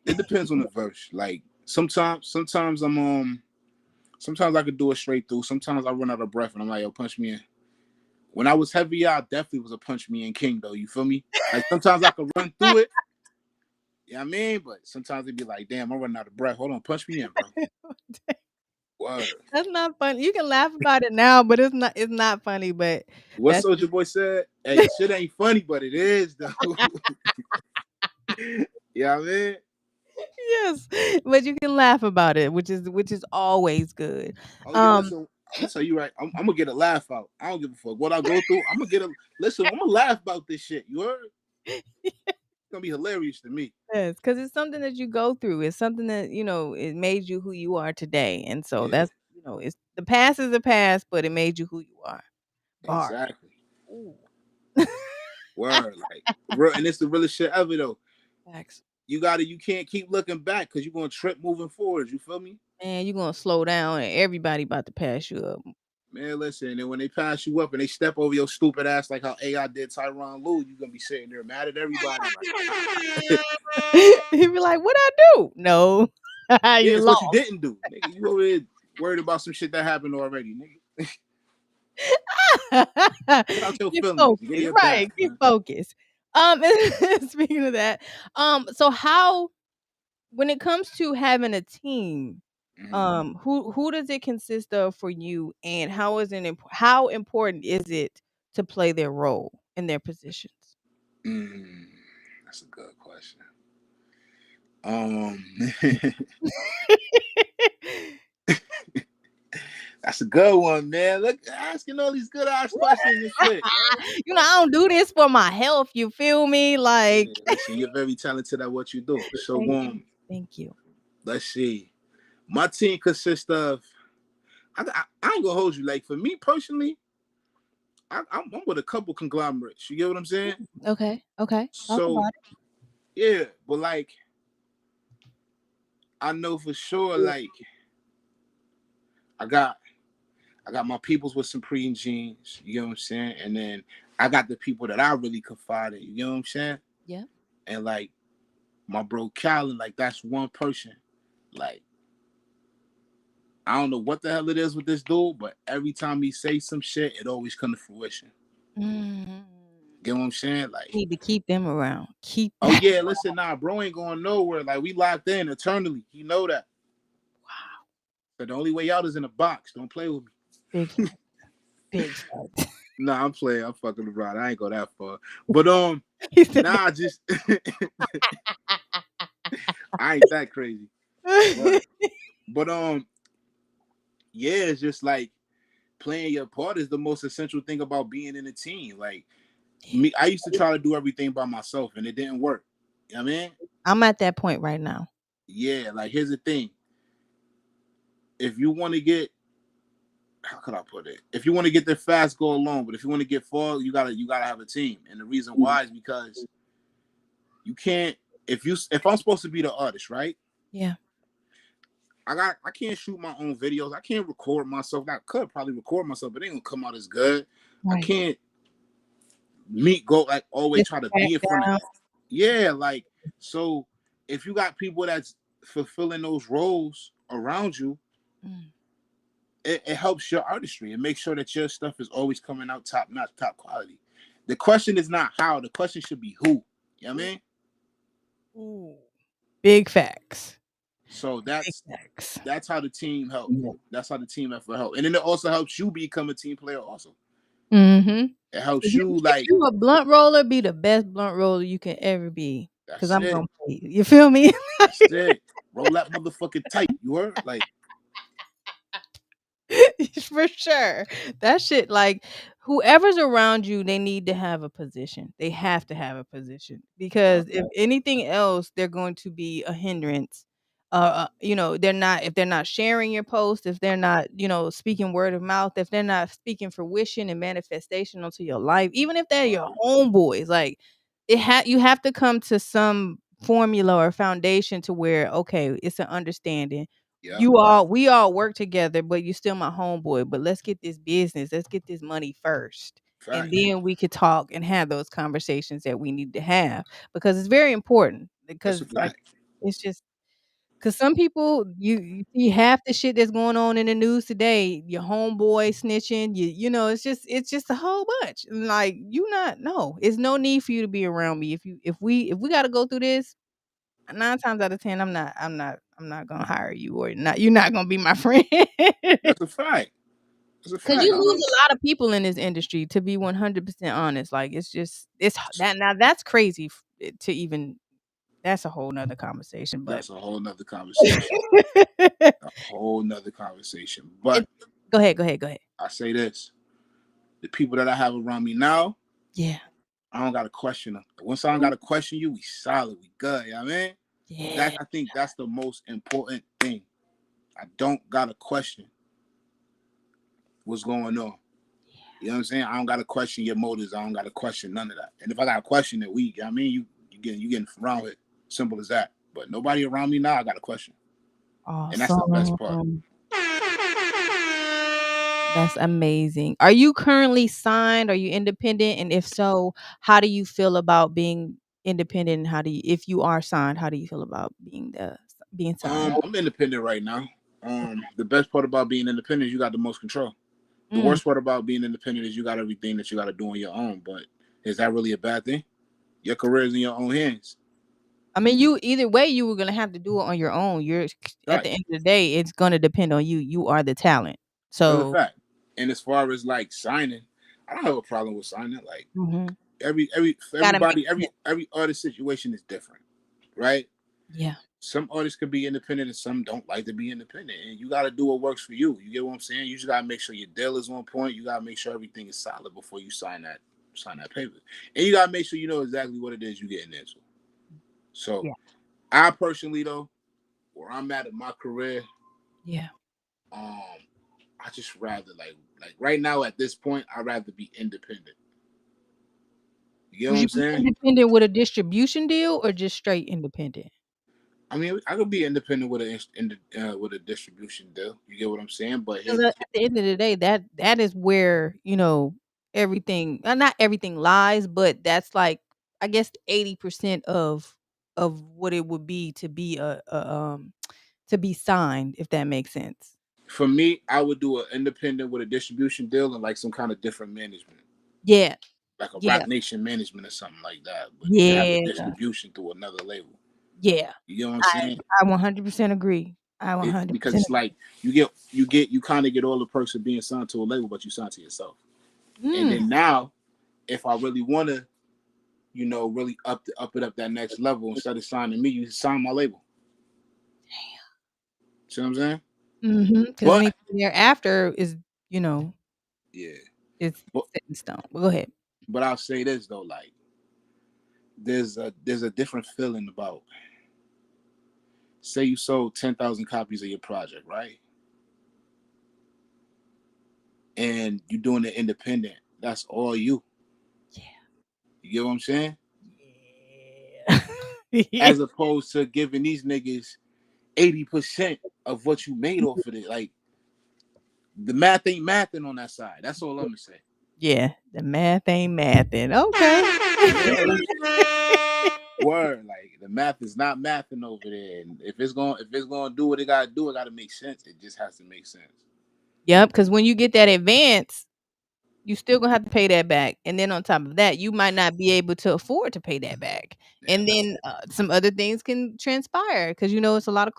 It depends on the verse. Like sometimes sometimes I could do it straight through. Sometimes I run out of breath and I'm like, yo, punch me in. When I was heavy, I definitely was a punch me in king though. You feel me? Like sometimes I could run through it. You know what I mean? But sometimes it'd be like, damn, I'm running out of breath. Hold on, punch me in, bro. Word. That's not funny. You can laugh about it now, but it's not funny, but What that's Soldier Boy said? Hey, the shit ain't funny, but it is though. You know what I mean? yes. But you can laugh about it, which is always good. Oh yeah, listen, I'm gonna tell you right. I'm gonna get a laugh out. I don't give a fuck what I go through. I'm gonna get a listen. I'm gonna laugh about this shit. You heard? It's gonna be hilarious to me. Yes, because it's something that you go through. It's something that, it made you who you are today. And so Yeah, it's the past is the past, but it made you who you are. Bar. exactly. Ooh. Word, like real, and it's the realest shit ever though. Facts. You can't keep looking back because you're gonna trip moving forward. You feel me? Man, you're gonna slow down and everybody about to pass you up. Man, listen, and when they pass you up and they step over your stupid ass like how AI did Tyronn Lue, you're gonna be sitting there mad at everybody. Like, He'd be like, "What I do?" No. yeah, You it's what you lost. didn't do. Nigga, you over there worried about some shit that happened already, nigga. Get out your Get feelings. Get in focused. your Right. bag, Get man. focused. Speaking of that, so how when it comes to having a team, Mm-hmm. who does it consist of for you, and how important is it to play their role in their positions? Mm, that's a good question. Um, that's a good one, man. Look, asking all these good ass questions and shit. I don't do this for my health. You feel me? Like, Yeah, listen, you're very talented at what you do. So, thank you, thank you. let's see. My team consists of. I ain't gonna hold you. Like for me personally, I'm with a couple conglomerates. You get what I'm saying? Okay, okay. Talk So about yeah, but like I know for sure, like I got I got my peoples with Supreme Jeans, you know what I'm saying? And then I got the people that I really confide in, you know what I'm saying? Yeah. And like my bro Callan, like that's one person. Like I don't know what the hell it is with this dude, but every time he say some shit, it always come to fruition. Mhm. Get what I'm saying? Like, Need to keep them around. Keep oh yeah, listen, nah, bro ain't going nowhere. Like we locked in eternally. He know that. Wow. So the only way out is in a box. Don't play with me. Big fact. Big fact. Nah, I'm playing. I'm fucking around. I ain't go that far. But He said nah, just I ain't that crazy. that. But yeah, it's just like playing your part is the most essential thing about being in a team. Like me, I used to try to do everything by myself and it didn't work. You know what I mean? I'm at that point right now. Yeah, like here's the thing. If you want to get how could I put it? If you want to get there fast, go alone. But if you want to get far, you gotta have a team. And the reason why is because you can't if I'm supposed to be the artist, right? Yeah. I can't shoot my own videos. I can't record myself. I could probably record myself, but it ain't gonna come out as good. I Right. can't like always Just try to back be in front of down. yeah, like so if you got people that's fulfilling those roles around you, Mm. it helps your artistry. It makes sure that your stuff is always coming out top notch, top quality. The question is not how, the question should be who. You know what I mean? Ooh. Big facts. So Big that's facts. that's how the team help. That's how the team effort help. And then it also helps you become a team player also. Mm-hmm. It helps If you you if like you a blunt roller, be the best blunt roller you can ever be. Cause that's I'm it. gonna pay you. You feel me? That's it. Roll that motherfucking tight. You heard? Like For sure. That shit, like, whoever's around you, they need to have a position. They have to have a position yeah, because if anything else, they're going to be a hindrance. They're not if they're not sharing your post, if they're not, speaking word of mouth, if they're not speaking fruition and manifestation onto your life, even if they're your homeboys, like you have to come to some formula or foundation to where okay, it's an understanding yeah, we all work together, but you're still my homeboy. But let's get this business, let's get this money first. And facts. then we could talk and have those conversations that we need to have because it's very important. That's a Because like fact. it's just because some people you see half the shit that's going on in the news today, your homeboy snitching, it's just a whole bunch. And like you not no, it's no need for you to be around me. If we gotta go through this, 9 times out of 10, I'm not gonna hire you or not. You're not gonna be my friend. That's a fact. That's a Cause fact. you lose a lot of people in this industry. To be 100% honest, like that now that's crazy to even. That's a whole nother conversation. But That's a whole nother conversation. A whole nother conversation. But It- go ahead, go ahead, go ahead. I say this: the people that I have around me now, Yeah, I don't gotta question them. Once I don't gotta question you, we solid, we good. You know what I mean? yeah. I think that's the most important thing. I don't gotta question what's going on. You know what I'm saying? I don't gotta question your motives. I don't gotta question none of that. And if I gotta question it, you know what I mean, you getting around it. Simple as that. But nobody around me now, I got a question. And that's the best part. Awesome. That's amazing. Are you currently signed? Are you independent? And if so, how do you feel about being independent? And if you are signed, how do you feel about being signed? I'm independent right now. The best part about being independent is you got the most control. The Mm. worst part about being independent is you got everything that you got to do on your own. But is that really a bad thing? Your career is in your own hands. I mean, you either way, you were gonna have to do it on your own. You're at Right. the end of the day, it's gonna depend on you. You are the talent. That's a So, fact. And as far as like signing, I don't have a problem with signing. Like mhm, for gotta make everybody, sense. every artist situation is different, right? Yeah, Some artists could be independent and some don't like to be independent. And you gotta do what works for you. You get what I'm saying? You just gotta make sure your deal is on point. You gotta make sure everything is solid before you sign that paper. And you gotta make sure you know exactly what it is you're getting into. So yeah, I personally though, where I'm at in my career, yeah. um, I just rather like right now at this point, I'd rather be independent. You get what Would you I'm be saying? independent with a distribution deal or just straight independent? I mean, I could be independent with a distribution deal. You get what I'm saying? But Because at the end of the day, that is where everything. Not everything lies, but that's like I guess 80% of what it would be to be signed, if that makes sense. for me, I would do an independent with a distribution deal and like some kind of different management, Yeah, like a yeah, Rock Nation management or something like that. But have the yeah, distribution through another label. yeah. You get what I'm I saying? I 100% agree. I Because 100% it's agree. like you kind of get all the perks of being signed to a label, but you sign to yourself. And Mm, then now, if I really want to, really up it up that next level, instead of signing me, you sign my label. See what I'm saying? mhm. Because But anything thereafter is, you know, yeah, is but set in stone. But go ahead. I'll say this though, like there's a different feeling about, say you sold 10,000 copies of your project, right? And you're doing it independent. That's all you. You get what I'm saying? Yeah. Yeah. As opposed to giving these niggas 80% of what you made off of it. Like the math ain't mathing on that side. That's all I'm gonna say. Yeah, the math ain't mathing. Okay. Yeah, word. Like the math is not mathing over there. And if it's gonna do what it gotta do, it gotta make sense. It just has to make sense. Yep, because when you get that advance, you still gonna have to pay that back, and then on top of that, you might not be able to afford to pay that back, Yeah, and then some other things can transpire because it's a lot of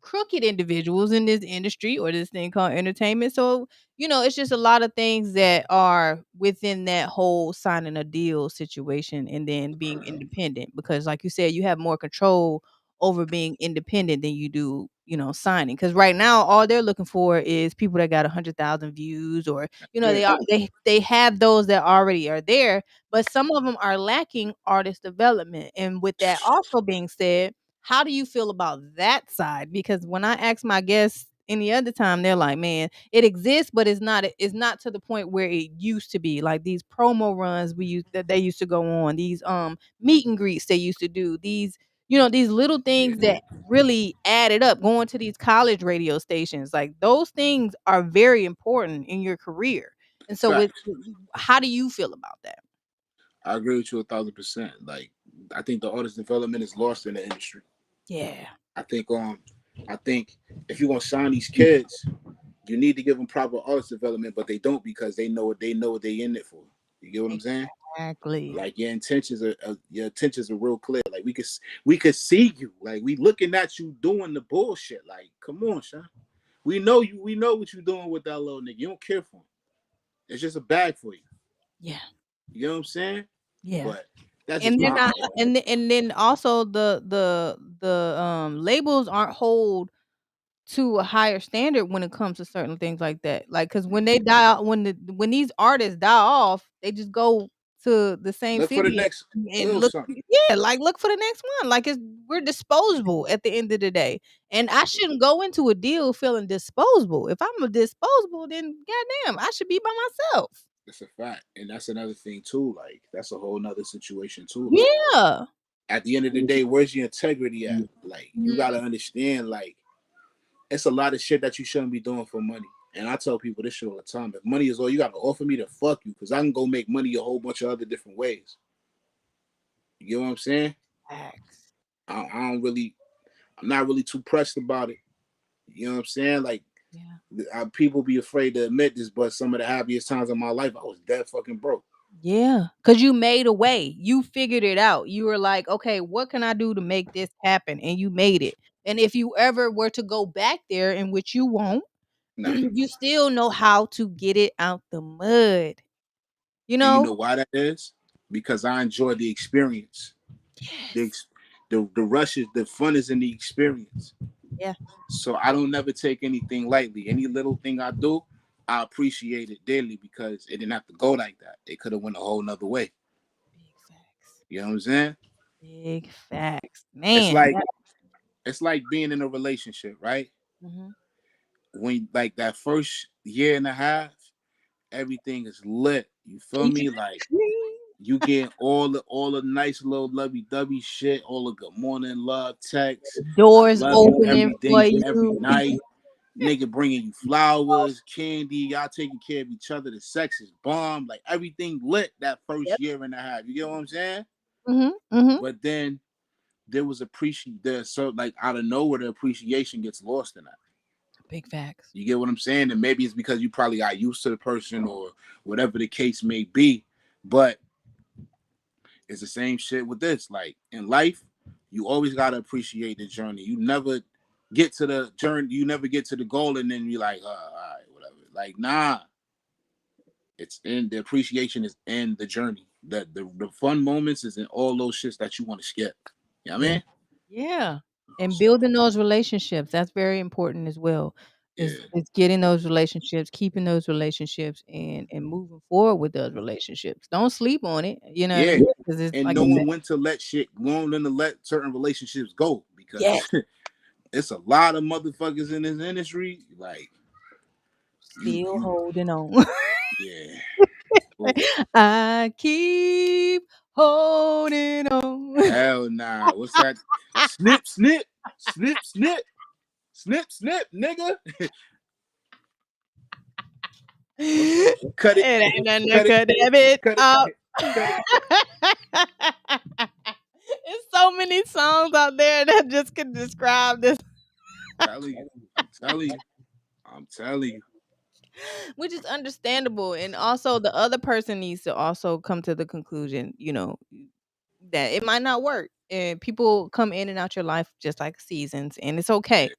crooked individuals in this industry or this thing called entertainment. So, it's just a lot of things that are within that whole signing a deal situation and then being independent because like you said, you have more control over being independent than you do, signing. Because right now, all they're looking for is people that got 100,000 views, or Yeah. they have those that already are there, but some of them are lacking artist development. And with that also being said, how do you feel about that side? Because when I ask my guests any other time, they're like, "Man, it exists, but it's not to the point where it used to be. Like these promo runs that they used to go on, these meet and greets they used to do, these little things Yeah. that really added up, going to these college radio stations. Like those things are very important in your career. And so Facts. how do you feel about that? I agree with you 1,000%. Like, I think the artist development is lost in the industry. Yeah. I think I think if you're gonna sign these kids, you need to give them proper artist development, but they don't because they know what they in it for. You get what I'm saying? Exactly. Like your intentions are real clear. Like we could see you. Like we looking at you doing the bullshit. Like come on, Sean. We know you. We know what you're doing with that little nigga. You don't care for him. It's just a bag for you. Yeah. You know what I'm saying? Yeah. But that's just And then my opinion. and then also the labels aren't hold to a higher standard when it comes to certain things like that. Like, cause when they die out, when these artists die off, they just go to the same Look for the city next and little look, something. yeah, like look for the next one. Like we're disposable at the end of the day, and I shouldn't go into a deal feeling disposable. If I'm a disposable, then goddamn, I should be by myself. That's a fact. And that's another thing too. Like that's a whole nother situation too. Like Yeah. at the end of the day, where's your integrity at? Like you Mhm. gotta understand, like it's a lot of shit that you shouldn't be doing for money. And I tell people this shit all the time. If money is all you gotta offer me, to fuck you, because I can go make money a whole bunch of other different ways. You get what I'm saying? Facts. I don't really, I'm not really too pressed about it. You know what I'm saying? Like Yeah. people be afraid to admit this, but some of the happiest times of my life, I was dead fucking broke. Yeah, cause you made a way. You figured it out. You were like, "Okay, what can I do to make this happen?" And you made it. And if you ever were to go back there, in which you won't, Nah. you still know how to get it out the mud. You And you know? know why that is? Because I enjoy the experience. The Yes. the rush is the fun is in the experience. Yeah. So I don't never take anything lightly. Any little thing I do, I appreciate it daily because it didn't have to go like that. It could have went a whole nother way. Big facts. You know what I'm saying? Big facts. It's Man. like it's like being in a relationship, right? Mhm. When like that first year and a half, everything is lit. You feel me? Like you get all the nice little lovey dovey shit, all the good morning love texts. I Doors love you opening every for day, every you. night. Nigga bringing you flowers, candy, y'all taking care of each other. The sex is bomb, like everything lit that first Yep. year and a half. You get what I'm saying? Mhm. Mhm. But then there was appreciation there, so like out of nowhere, the appreciation gets lost in that. Big facts. You get what I'm saying? And maybe it's because you probably got used to the person or whatever the case may be. But it's the same shit with this. Like in life, you always gotta appreciate the journey. You never get to the journey, you never get to the goal, and then you're like, all right, whatever. Like, nah. It's in the appreciation is in the journey. The fun moments is in all those shits that you want to skip. You know what I Yeah. mean? Yeah. And So building those relationships, that's very important as well. yeah. Is getting those relationships, keeping those relationships and moving forward with those relationships. Don't sleep on it. You know what I Yeah. mean? Because it's And like I knowing said, when to let shit knowing when to let certain relationships go yeah, because it's a lot of motherfuckers in this industry. Like still you holding on. yeah. Ooh, I keep holding on. hell nah. What's that? Snip, snip, snip, snip, snip, snip, nigga. What's that? Cut it, It ain't nothing to cut it, cut that bit cut it, up. cut it. There's so many songs out there that just can describe this, Telling you. I'm telling you. I'm telling you. which is understandable. And also, the other person needs to also come to the conclusion, that it might not work. And people come in and out your life just like seasons, and it's Yeah. okay.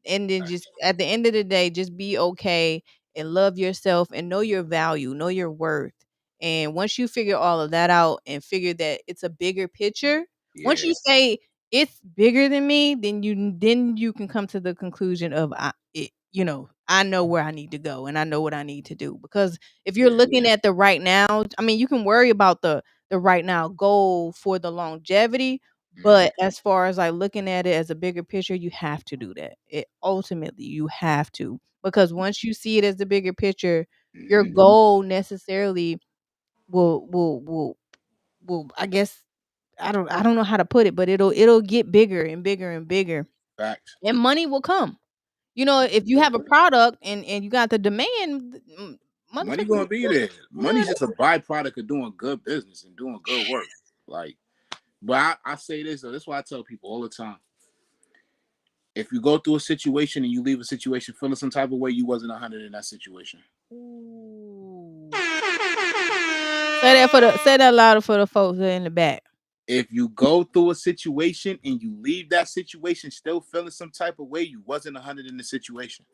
and then just at the end of the day, just be okay and love yourself and know your value, know your worth. And once you figure all of that out and figure that it's a bigger picture, once Yeah, you say it's bigger than me, then you can come to the conclusion of I know where I need to go and I know what I need to do. Because if you're yeah. looking at the right now, I mean, you can worry about the right now goal for the longevity, Hmm. but as far as like looking at it as a bigger picture, you have to do that. It ultimately you have to, because once you see it as the bigger picture, your Hmm. goal necessarily will I guess I don't know how to put it, but it'll get bigger and bigger and bigger, Facts. and money will come. If you have a product and you got the demand, Money motherfuckers gonna be there. yeah. Money's just a byproduct of doing good business and doing good work. Like, but I say this though. That's why I tell people all the time. If you go through a situation and you leave a situation feeling some type of way, you wasn't 100 in that situation. Ooh. Say that louder for the folks that in the back. If you go through a situation and you leave that situation still feeling some type of way, you wasn't 100 in the situation.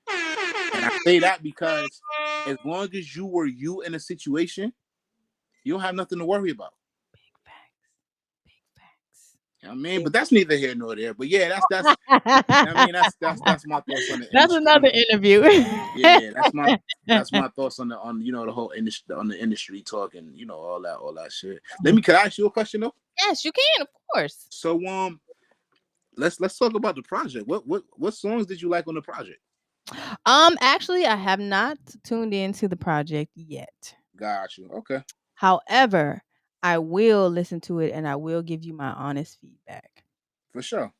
And I say that because as long as you were you in a situation, you don't have nothing to worry about. Big facts. Big facts. You know what I mean? Big But that's neither here nor there. But yeah, that's I mean that's my thoughts on the That's industry. another interview. Yeah, that's my thoughts on the whole industry, on the industry talk, and all that shit. Can I ask you a question though? Yes, you can, of course. So let's talk about the project. What songs did you like on the project? Actually, I have not tuned into the project yet. Got you. Okay. However, I will listen to it and I will give you my honest feedback. For sure.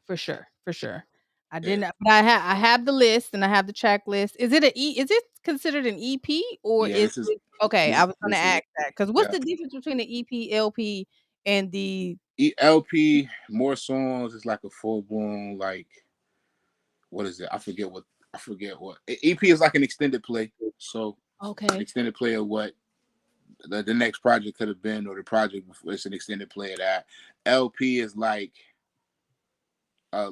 For sure, for sure. I Yeah. didn't, but I have the list and I have the track list. Is it is it considered an EP or Yeah, is this is it okay? I this was gonna this is ask it. that because what's Yeah. the difference between the EP, LP, and the LP, more songs is like a full blown, like, what is it? I forget what EP is, like an extended play. So an okay? extended play of what the next project could have been, or the project before. It's an extended play of that. LP is like a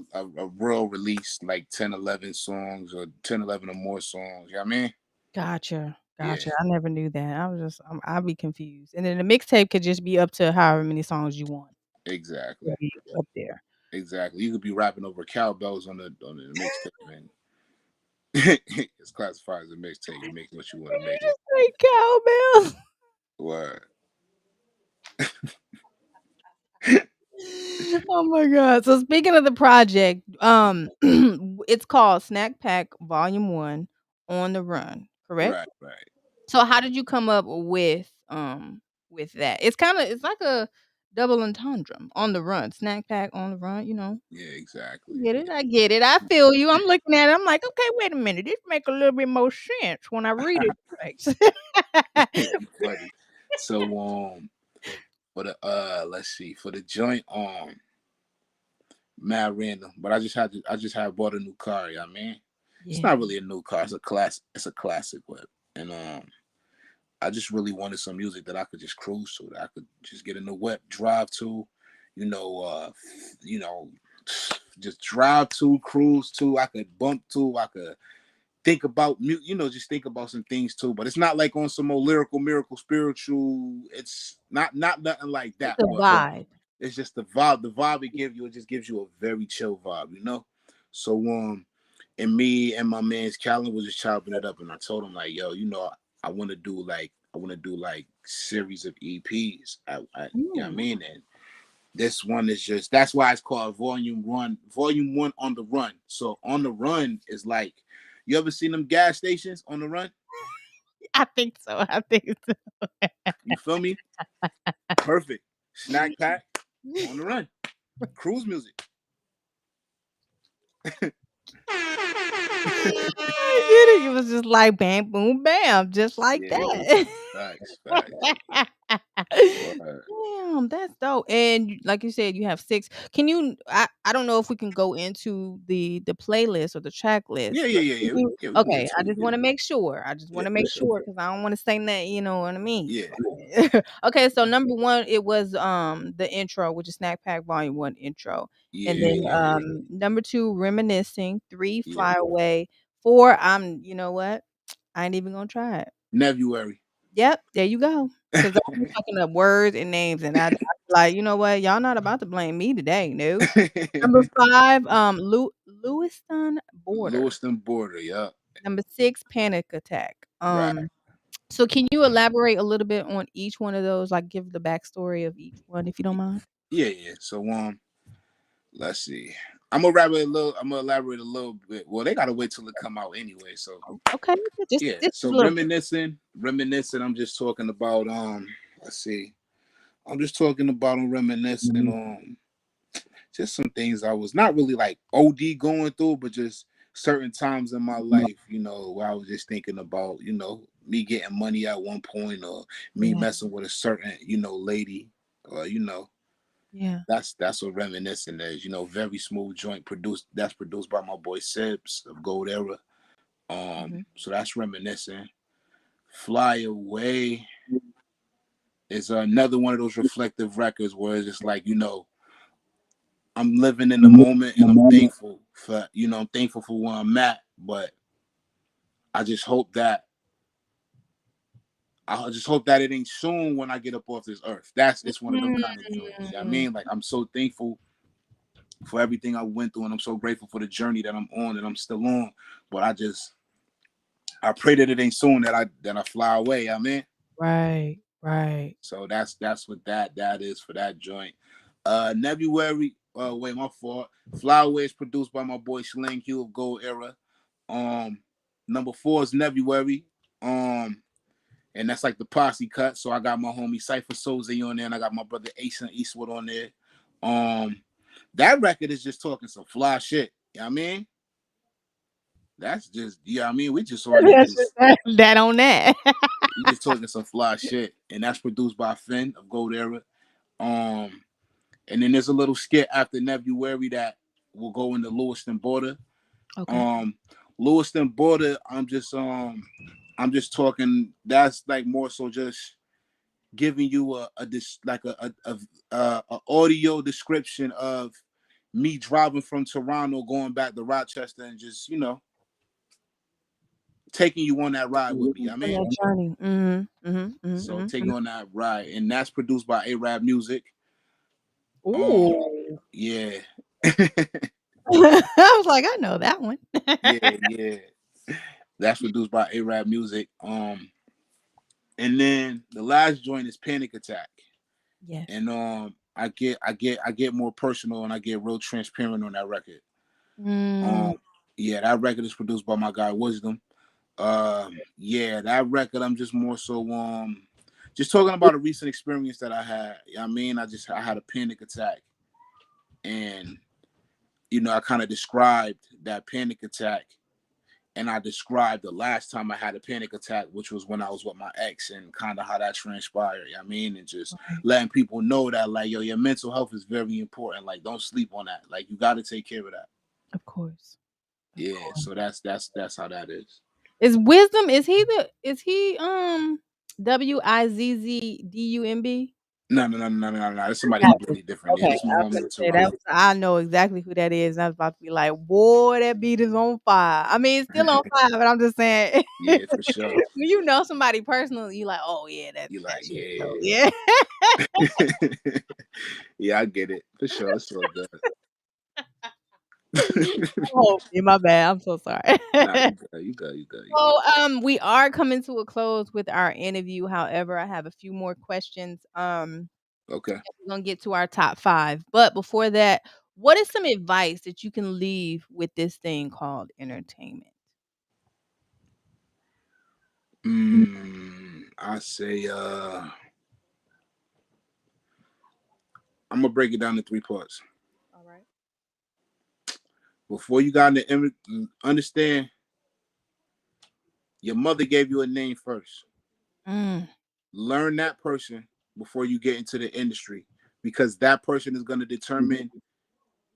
real release, like 10, 11 songs, or 10, 11 or more songs. You know what I mean? Gotcha, Yeah, gotcha. I never knew that. I'll be confused. And then the mixtape could just be up to however many songs you want. exactly. Yeah, up there. Exactly. You could be rapping over cowbells on the mixtape, man. It's classified as a mixtape. You make what you want to make it. Say cowbell. Word. Oh my god. So speaking of the project, it's called Snack Pack Volume 1 On the Run, correct? Right, right. So how did you come up with that? It's like a double entendre. On the run. Snack Pack on the run. Yeah, exactly. Get it? I get it. I feel you. I'm looking at it. I'm like, okay, wait a minute. This make a little bit more sense when I read it right. You funny. So for the let's see, for the joint mad random, but I just had bought a new car. You know what I mean? It's Yeah. not really a new car. It's a classic whip, and I just really wanted some music that I could just cruise to, that I could just get in the whip, drive to, you know, uh, you know, just drive to, cruise to. I could bump to. I could think about, just think about some things too. But it's not like on some more lyrical, miracle, spiritual. It's not nothing like It's that. a But vibe. it's just the vibe. The vibe it just gives you a very chill vibe. So and me and my man's Callan was just chopping it up, and I told him like, yo, I want to do like series of EPs. You know what I Mm. mean? And this one is just, that's why it's called Volume 1 On the Run. So On the Run is like, you ever seen them gas stations on the run? I think so. I think so. You feel me? Perfect. Snack pack on the run. Cruise music. I get it. It was just like bam, boom, bam, just like Yeah. that. Facts. Right. Damn, that's dope. And like you said, you have 6. Can you I don't know if we can go into the playlist or the track list, Yeah, but yeah, yeah, can yeah. you Yeah, we can get okay, to I it. We just can get wanna it. make sure. I just Yeah, wanna for make sure. sure because I don't wanna say that, you know what I mean? Yeah. Okay, so number 1, it was, the intro, which is Snack Pack Volume 1 intro. And Yeah, then, yeah, number 2, Reminiscing, 3, yeah. Fly Away, 4, you know what? I ain't even gonna try it. February. Yep, there you go. Because I'm fucking up words and names, and I like, you know what? Y'all not about to blame me today, no. Number 5, Lewiston Border. Lewiston Border, yeah. Number 6, Panic Attack. Right. So can you elaborate a little bit on each one of those? Like, give the backstory of each one, if you don't mind? Yeah, yeah. So let's see. I'm gonna elaborate a little bit. Well, they gotta wait till it come out anyway. So Okay, yeah. just a So little bit. reminiscing, I'm just talking about let's see. I'm just talking about reminiscing just some things I was not really like OD going through, but just certain times in my life, where I was just thinking about, me getting money at one point or me Yeah, messing with a certain, lady or, yeah. that's what reminiscing is, very smooth joint produced by my boy Sibs of Gold Era. Mhm. So that's reminiscing. Fly Away is another one of those reflective records where it's just like, I'm living in the moment and I'm thankful for where I'm at, but I just hope that it ain't soon when I get up off this earth. It's one of them kind of joints. You know what I Mm, mean? Like I'm so thankful for everything I went through and I'm so grateful for the journey that I'm on and I'm still on. But I pray that it ain't soon that I fly away. I mean. right, right. So that's what that is for that joint. February, wait, my fault. Fly is produced by my boy Sling Hugh of Gold Era. Um, Number 4 is February. And that's like the posse cut. So I got my homie Cypher Soze on there, and I got my brother Ace and Eastwood on there. That record is just talking some fly shit. You know what I mean? That's just we just on there That's just that on that. we just talking some fly shit. And that's produced by Finn of Gold Era. Um And then there's a little skit after February that will go into Lewiston Border. Okay. Um, Lewiston Border, I'm just talking. That's like more so just giving you a audio description of me driving from Toronto, going back to Rochester, and just taking you on that ride with me. I On mean, that journey. Mhm, mhm, so mhm, taking mhm. you on that ride, and that's produced by Arab Music. Um, Ooh. yeah. I was like, "I know that one." Yeah, yeah. That's produced by Arab Music. And then the last joint is Panic Attack. Yes. And I get more personal and I get real transparent on that record. Mm, Um, yeah, that record is produced by my guy Wisdom. Yeah, that record I'm just more so just talking about a recent experience that I had. I mean, I had a panic attack and I kind of described that panic attack and I described the last time I had a panic attack, which was when I was with my ex, and kind of how that transpired. You know what I mean, and just right. letting people know that, like, yo, your mental health is very important. Like, don't sleep on that. Like, you got to take care of that. Of course. Of Yeah. course. So that's how that is. Is Wisdom, is he, WIZZDUMB? No, no, no, no, no, no, no. It's I somebody got you. completely different. Yeah, Okay, this is my I was homie gonna say that Tariq. was I know exactly who that is, and I was about to be like, "Boy, that beat is on fire." I mean, it's still on fire, but I'm just saying, Yeah, for sure. when you know somebody personally, you like, "Oh, yeah, You that like, shit go." yeah. Yeah. Yeah, I get it. For sure. It's all good. Oh, yeah, my bad, I'm so sorry. Nah, you good. You good. You good. You good. So, we are coming to a close with our interview. However, I have a few more questions. Okay. We're gonna get to our top 5, but before that, what is some advice that you can leave with this thing called entertainment? I say I'm gonna break it down in 3 parts. Alright. Before you got to understand, your mother gave you a name first. Mm, Learn that person, before you get into the industry, because that person is going to determine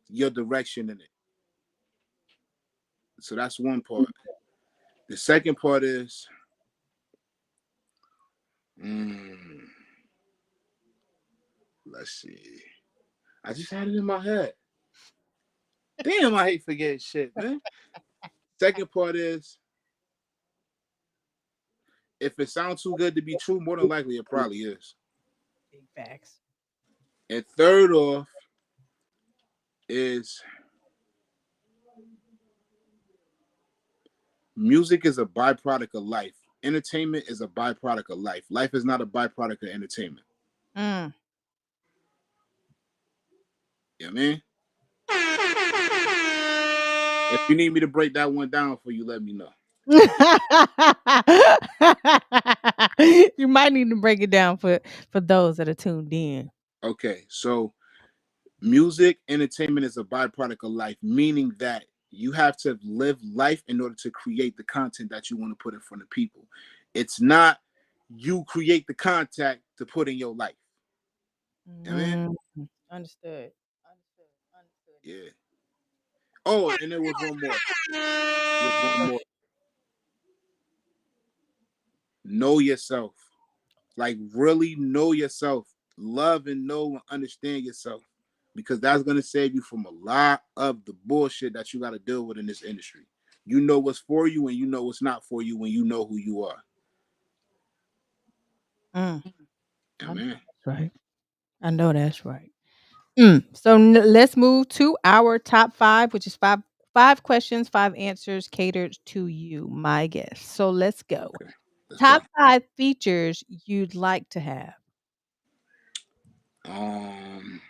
your direction in it. So that's one part. The second part is, let's see. I just had it in my head. Damn, I hate forgetting shit, man. Second part is, if it sounds too good to be true, more than likely it probably is. Big facts. And third off is, music is a byproduct of life. Entertainment is a byproduct of life. Life is not a byproduct of entertainment. Mm. You know what I mean? If you need me to break that one down for you, let me know. You might need to break it down for those that are tuned in. Okay, so music, entertainment is a byproduct of life, meaning that you have to live life in order to create the content that you want to put in front of people. It's not you create the content to put in your life. You know what I mean? Understood. Yeah. Oh, and there was one more. Know yourself. Like, really know yourself. Love and know and understand yourself. Because that's going to save you from a lot of the bullshit that you got to deal with in this industry. You know what's for you and you know what's not for you when you know who you are. Yeah, man. That's right. I know that's right. So let's move to our top 5, which is five questions, 5 answers catered to you, my guest. So let's go. Okay, let's Top go. 5 features you'd like to have. I'm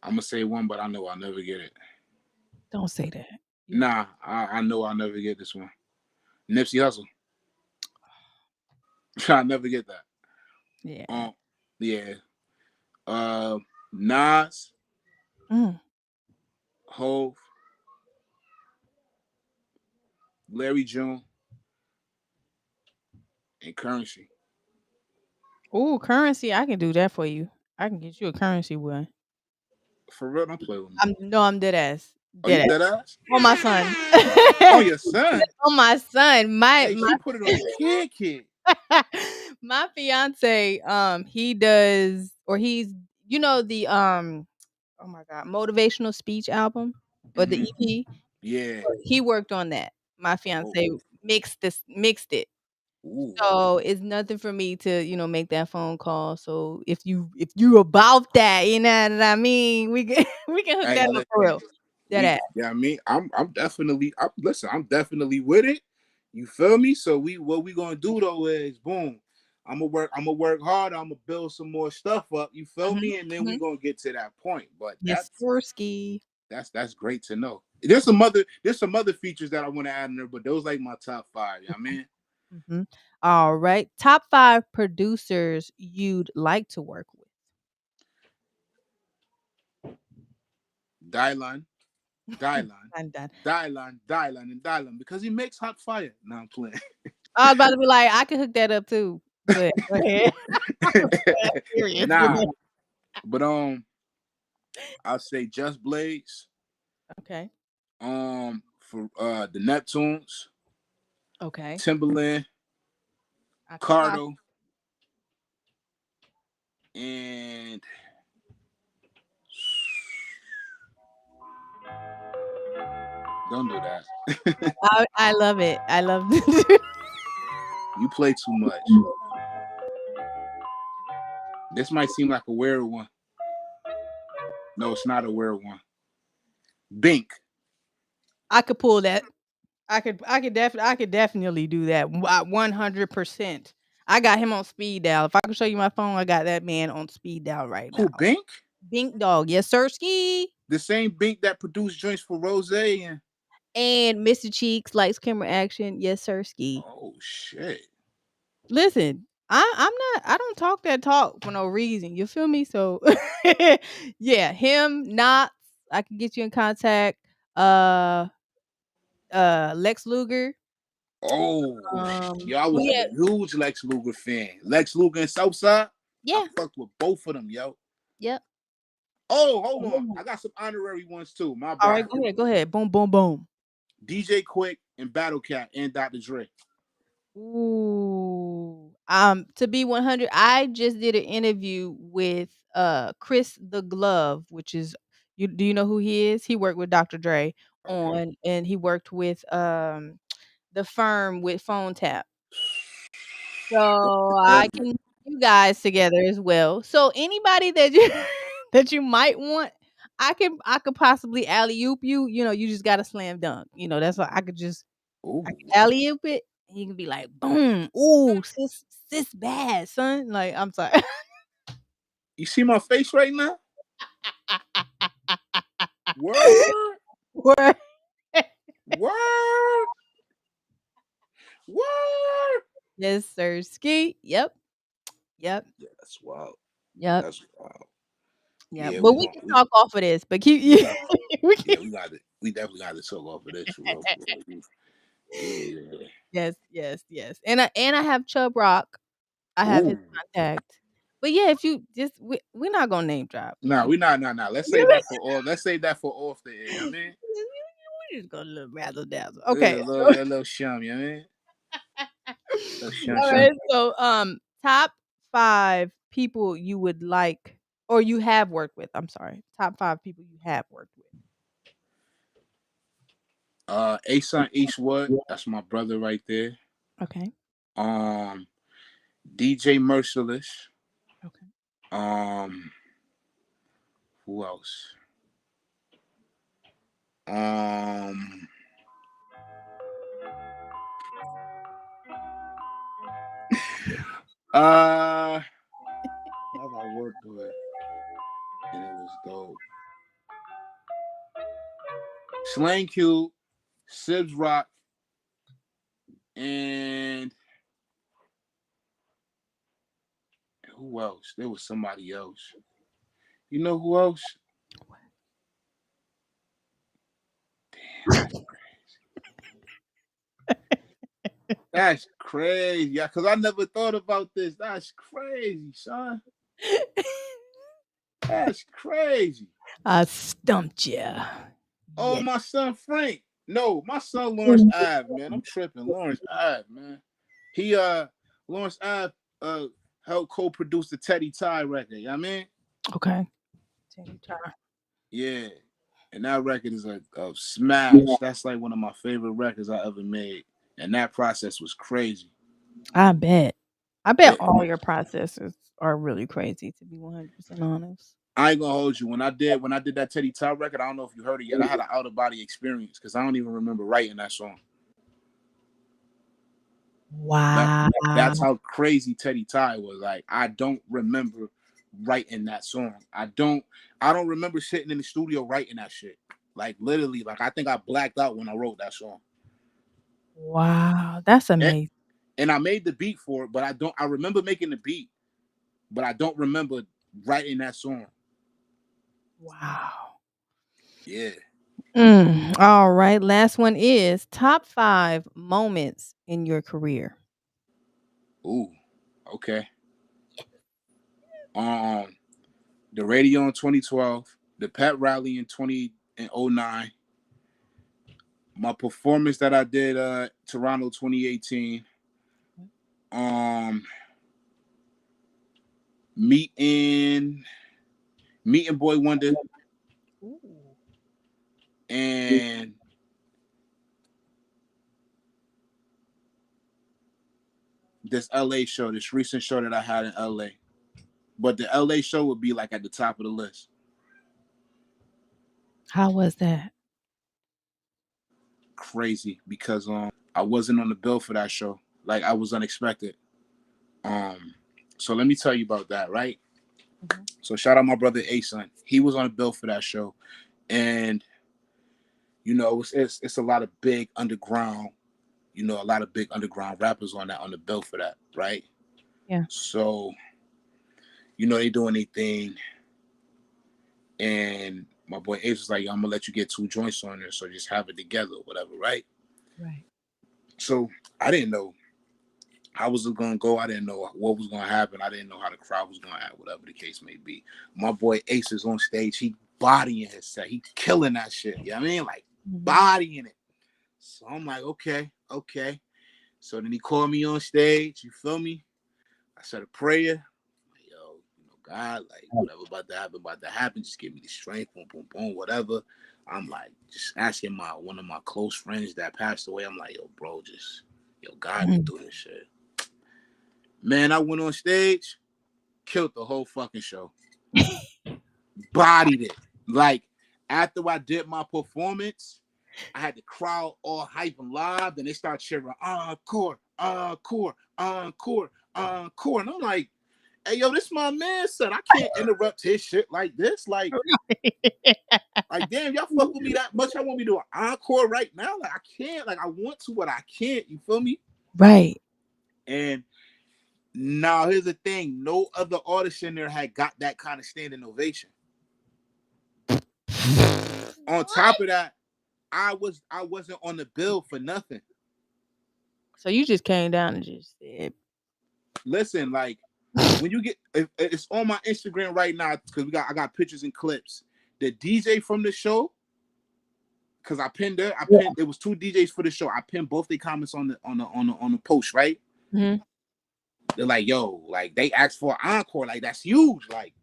gonna say one, but I know I'll never get it. Don't say that. Nah, I know I'll never get this one. Nipsey Hussle. I'll never get that. Yeah. Yeah. Nas, Mm. Hove, Larry June, and Currency. Oh, Currency. I can do that for you. I can get you a Currency one. For real, don't play with me. I'm dead ass. Are you Dead ass. dead ass? On my son. On your son? On my son. Hey, she put it on the kid. My fiance, he does, or he's, the oh my god, motivational speech album or the EP. Yeah. He worked on that. My fiance mixed it. Ooh. So it's nothing for me to, make that phone call. So if you about that, you know what I mean, we can hook Hey, that up for real. That ass. Yeah, I mean, I'm definitely. I'm definitely with it. You feel me? So what we gonna do though is boom. I'm gonna work hard. I'm gonna build some more stuff up. You feel me? And then we gonna get to that point. But Yes, Sikorsky. that's great to know. There's some other features that I want to add in there, but those like my top 5. You know what I mean? Mm-hmm. All right. Top 5 producers you'd like to work with. Dylan, I'm done. and Dylan, because he makes hot fire. Now I'm playing. I was about to be like, I could hook that up too. But go ahead. Serious. Nah, but I'll say Just Blaze. Okay. For the Neptunes, Okay. Timberland, Cardo, and don't do that. I love it. I love You play too much. This might seem like a weird one. No, it's not a weird one. Bink. I could pull that. I could definitely do that. 100%. I got him on speed dial. If I can show you my phone, I got that man on speed dial right now. Who, Bink? Bink Dog. Yes, sir, ski. The same Bink that produced joints for Rose and Mr. Cheeks, Lights, Camera, Action. Yes, sir, ski. Oh shit. Listen, I don't talk that talk for no reason. You feel me? So yeah, him, Knox, I can get you in contact. Lex Luger. Oh, yo, I but was yeah, a huge Lex Luger fan. Lex Luger and Southside. I yeah, fucked with both of them, yo. yep. Oh, hold on. I got some honorary ones too. My All right, bad. go ahead. Boom, boom, boom. DJ Quick and Battle Cat and Dr. Dre. Ooh. To be 100, I just did an interview with Chris the Glove, which is do you know who he is? He worked with Dr. Dre Okay. and he worked with the firm with Phone Tap. So I Definitely. can put you guys together as well. So anybody that you that you might want, I could possibly alley oop you. You know, you just got to slam dunk. You know, that's why I Ooh. can alley oop it. And you can be like, boom, ooh, sis bad, son. Like, I'm sorry. You see my face right now? Word. Word. Word. Word. Yes, sir. Ski. Yep. Yep. Yeah, that's wild. Yep. That's wild. Yep. Yeah, But we can talk off of this. But keep we you. got we can, yeah, we got it. We definitely got to talk off of this real quick. Yeah. yes, yes, yes. And I have Chubb Rock. I have his Ooh. contact. But yeah, if you just we're not gonna name drop. Nah, we not. Let's save that for all. Let's save that for off the air. I mean, We're just gonna little razzle dazzle. yeah, Okay. a little shum. You know what I mean? Little shum All shum. right. So top 5 people you would like or you have worked with. I'm sorry. Top 5 people you have worked with. Ason Eastwood. That's my brother right there. Okay. Um, DJ Merciless. Okay. Um, who else? Um, uh, who have I worked with? And it was dope. Slang Q, Sibs Rock, and who else? There was somebody else. You know who else? That's crazy. Yeah, because I never thought about this. That's crazy, son. That's crazy. I stumped you. Oh, Yeah. my son Frank. No, my son Lawrence Ave, man. I'm tripping. Lawrence Ave, man. He Lawrence Ave helped co-produce the Teddy Ty record. You know what I mean? Okay. Yeah. And that record is a smash. That's like one of my favorite records I ever made. And that process was crazy. I bet. I bet It, all your processes are really crazy to be 100% honest. I ain't gonna hold you. When I did that Teddy Ty record, I don't know if you heard it yet. I had an out of body experience because I don't even remember writing that song. That Wow. that's how crazy Teddy Ty was. Like I don't remember writing that song. I don't remember sitting in the studio writing that shit. Like literally, like I think I blacked out when I wrote that song. Wow. That's And, amazing. and I made the beat for it, but I remember making the beat, but I don't remember writing that song. Wow. Yeah. All right. Last one is top 5 moments in your career. Ooh. Okay. The radio in 2012, the pet rally in 2009, my performance that I did Toronto 2018, meeting Boy Wonder, Ooh. and this LA show, this recent show that I had in LA. But the LA show would be like at the top of the list. How was that? Crazy because I wasn't on the bill for that show. Like I was unexpected. So let me tell you about that, right? Mhm. So shout out my brother A-Son. He was on the bill for that show. And you know, it's a lot of big underground, a lot of big underground rappers on the bill for that, right? Yeah. So, they doing their thing. And my boy Ace was like, I'm gonna let you get 2 joints on there, so just have it together, whatever, right? Right. So I didn't know how was it gonna go. I didn't know what was gonna happen. I didn't know how the crowd was gonna act, whatever the case may be. My boy Ace is on stage. He bodying his set. He killing that shit. You know what I mean? Like bodying it. So I'm like, okay. So then he called me on stage. You feel me? I said a prayer. Like, yo, God, like whatever about to happen. Just give me the strength. Boom, boom, boom, whatever. I'm like, just asking one of my close friends that passed away. I'm like, yo, bro, just guide me through this shit. Man, I went on stage, killed the whole fucking show. Bodied it. Like, after I did my performance, I had the crowd all hype and live, and they start cheering, encore, encore, encore, encore. And I'm like, hey, yo, this my man said. I can't interrupt his shit like this. Like, like, damn, y'all fuck with me that much. I want me to do an encore right now. Like, I can't. Like, I want to, but I can't. You feel me? Right. And now here's the thing. No other artist in there had got that kind of standing ovation. On top of that, I wasn't on the bill for nothing. So you just came down and just said, listen, like when you get it's on my Instagram right now because I got pictures and clips. The DJ from the show, because I pinned it. It was 2 DJs for the show. I pinned both their comments on the post, right? Mm-hmm. They're like, yo, like they asked for an encore, like that's huge. Like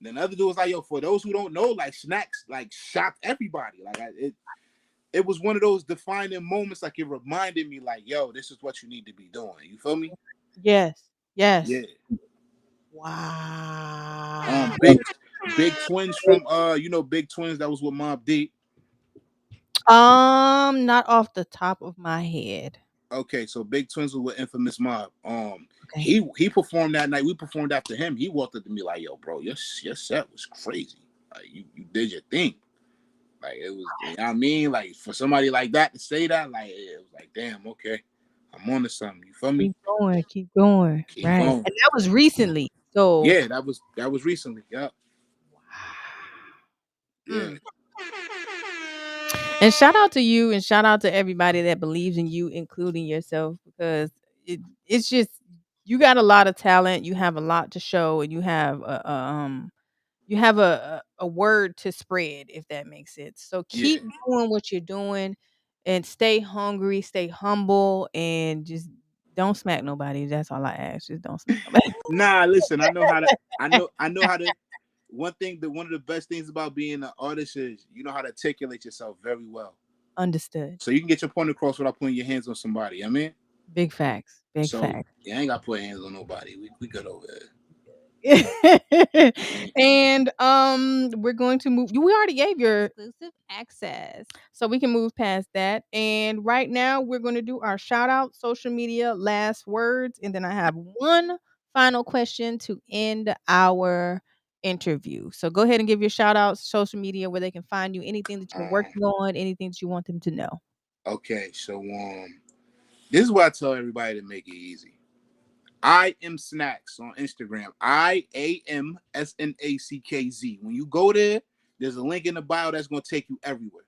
then the other dude was like, yo, for those who don't know, like SNACKZ like shocked everybody. Like it was one of those defining moments. Like it reminded me, like, yo, this is what you need to be doing. You feel me? Yes. Yeah. Wow. Big Twins from Big Twins that was with Mobb Deep. Not off the top of my head. Okay, so Big Twins was with Infamous Mob. Okay. He performed that night. We performed after him. He walked up to me like, yo, bro, your set was crazy. Like you did your thing. Like it was, you know what I mean? Like for somebody like that to say that, like it was like, damn, okay. I'm on to something. You feel me? Keep going. Keep Right. going. And that was recently. So yeah, that was recently. Yep. wow. Yeah. And shout out to you and shout out to everybody that believes in you, including yourself, because it's just you got a lot of talent, you have a lot to show, and you have a word to spread, if that makes sense. So keep doing what you're doing and stay hungry, stay humble, and just don't smack nobody. That's all I ask. Just don't smack nobody. Nah, listen, I know how to one of the best things about being an artist is you know how to articulate yourself very well. Understood. So you can get your point across without putting your hands on somebody. I mean, big facts. Big so facts. you ain't got to put hands on nobody. We good over there. And we're going to move. We already gave your exclusive access, so we can move past that. And right now, we're going to do our shout out, social media, last words, and then I have one final question to end our interview. So go ahead and give your shout out, social media, where they can find you, anything that you're working on, anything that you want them to know. Okay, so this is what I tell everybody to make it easy. I am SNACKZ on Instagram. IAMSNACKZ. When you go there, there's a link in the bio that's going to take you everywhere.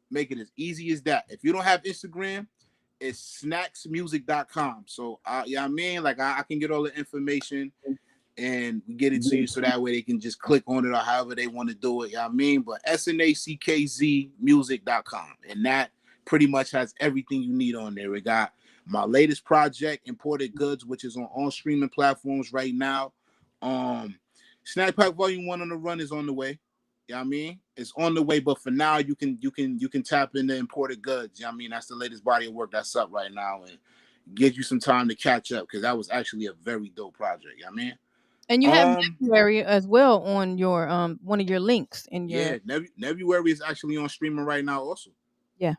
Make it as easy as that. If you don't have Instagram, it's snacksmusic.com. So, I mean, like I can get all the information and we get it to you so that way they can just click on it or however they want to do it. I mean, but snackzmusic.com. And that pretty much has everything you need on there. We got my latest project, Imported Goods, which is on all streaming platforms right now. Snack Pack Volume 1 on the run is on the way. You know what I mean? It's on the way, but for now you can tap into Imported Goods. You know what I mean? That's the latest body of work that's up right now and give you some time to catch up because that was actually a very dope project. You know what I mean? And you have Nebuary as well on your one of your links in your Nebuary is actually on streaming right now also. Yeah.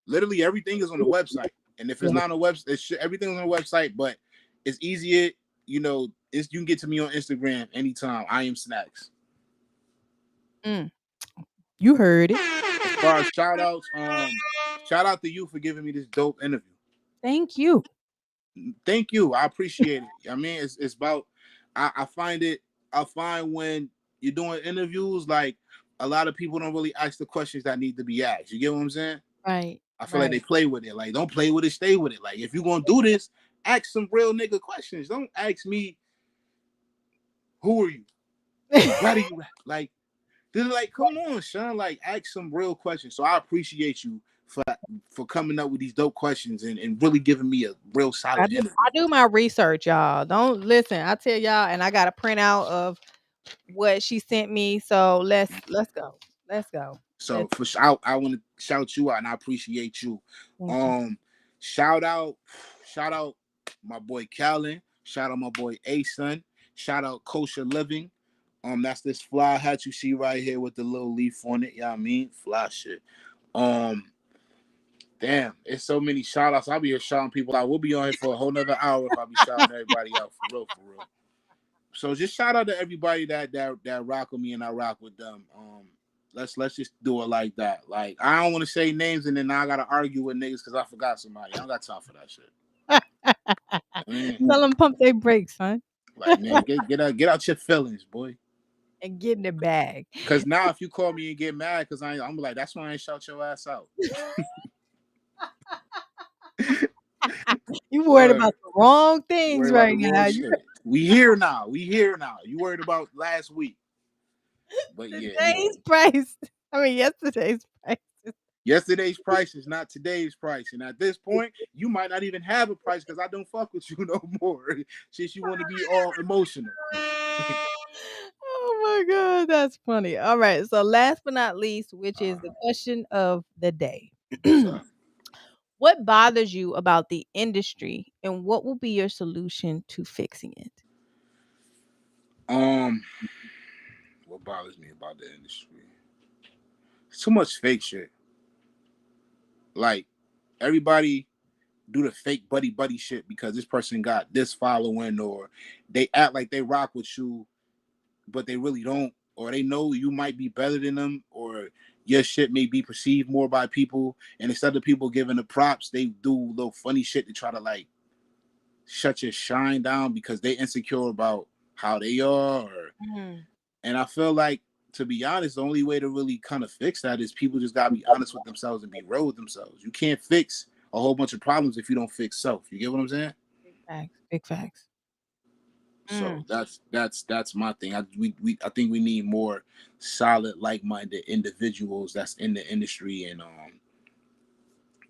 Literally everything is on the website. And if it's not on the website, everything's on the website, but it's easier, you can get to me on Instagram anytime. I am SNACKZ. You heard it. As far as shout outs, shout out to you for giving me this dope interview. Thank you. Thank you. I appreciate it. I mean, it's about I find when you're doing interviews, like a lot of people don't really ask the questions that need to be asked. You get what I'm saying? Right. I feel like they play with it. Like, don't play with it, stay with it. Like, if you gonna do this, ask some real nigga questions. Don't ask me, who are you? Why do you like? They're like, come on, Sean. Like, ask some real questions. So I appreciate you for coming up with these dope questions and really giving me a real solid interview. I do my research, y'all. Don't listen. I tell y'all, and I got a printout of what she sent me. So let's go. Let's go. So for sure, I want to shout you out, and I appreciate you. Shout out my boy Callan. Shout out my boy A-Son. Shout out Kosher Living. That's this fly hat you see right here with the little leaf on it. You know what I mean? Fly shit. Damn, it's so many shout outs. I'll be here shouting people out. We'll be on here for a whole nother hour if I be shouting everybody out for real. So just shout out to everybody that rock with me and I rock with them. Let's just do it like that. Like, I don't want to say names and then I gotta argue with niggas because I forgot somebody. I don't got time for that shit. Tell them pump their brakes, son. Like, man, get out your feelings, boy. And get in the bag. Because now if you call me and get mad, because I'm like, that's why I ain't shout your ass out. You worried about the wrong things right now. We here now. You worried about last week. But today's price. I mean, yesterday's price. Yesterday's price is not today's price. And at this point, you might not even have a price because I don't fuck with you no more. Since you want to be all emotional. Oh my God, that's funny. All right. So last but not least, which is the question of the day. What bothers you about the industry and what will be your solution to fixing it? What bothers me about the industry? Too much fake shit. Like, everybody do the fake buddy shit because this person got this following, or they act like they rock with you, but they really don't, or they know you might be better than them, or your shit may be perceived more by people, and instead of people giving the props, they do little funny shit to try to like shut your shine down because they insecure about how they are. And I feel like, to be honest, the only way to really kind of fix that is people just gotta be honest with themselves and be real with themselves. You can't fix a whole bunch of problems if you don't fix self. You get what I'm saying? Big facts. So that's my thing. I think we need more solid, like-minded individuals that's in the industry, and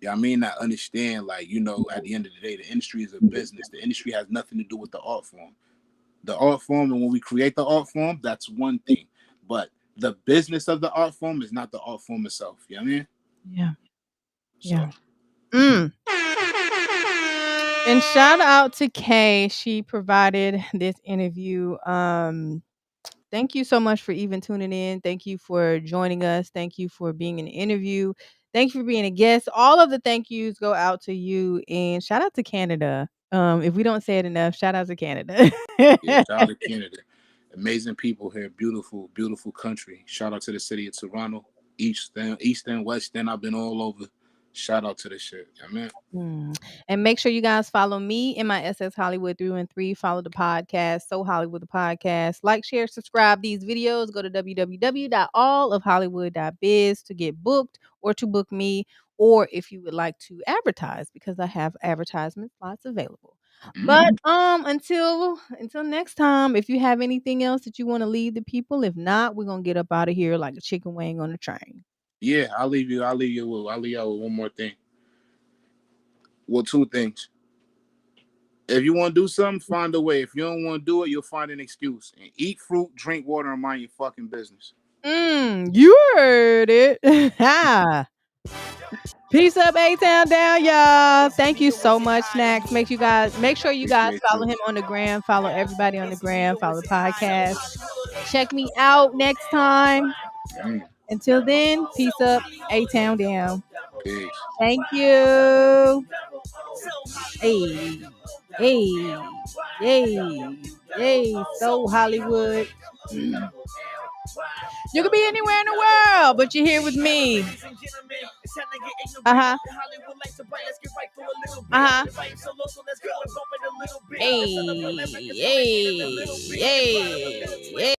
I mean, I understand, like, you know, at the end of the day, the industry is a business. The industry has nothing to do with the art form. The art form, and when we create the art form, that's one thing. But the business of the art form is not the art form itself. You know what I mean? Yeah. So. Yeah. And shout out to Kay. She provided this interview. Thank you so much for even tuning in. Thank you for joining us. Thank you for being in the interview. Thank you for being a guest. All of the thank yous go out to you. And shout out to Canada. If we don't say it enough, shout out to Canada. Shout out to Canada. Amazing people here. Beautiful, beautiful country. Shout out to the city of Toronto. East and West End. I've been all over. Shout out to this shit. Amen. And make sure you guys follow me in my SoHollywood 313. Follow the podcast, SoHollywood the podcast. Like, share, subscribe these videos. Go to www.allofhollywood.biz to get booked or to book me, or if you would like to advertise, because I have advertisement slots available. But until next time, if you have anything else that you want to leave the people, if not, we're gonna get up out of here like a chicken wing on a train. Yeah, I'll leave you out with one more thing. Well, two things. If you want to do something, find a way. If you don't want to do it, you'll find an excuse. And eat fruit, drink water, and mind your fucking business. You heard it. Peace up, A-Town down, y'all. Thank you so much, SNACKZ. Make sure you guys follow him on the gram. Follow everybody on the gram. Follow the podcast. Check me out next time. Until then, peace up, A-Town down. Peace. Thank you. Hey, SoHollywood. You could be anywhere in the world, but you're here with me. Hey.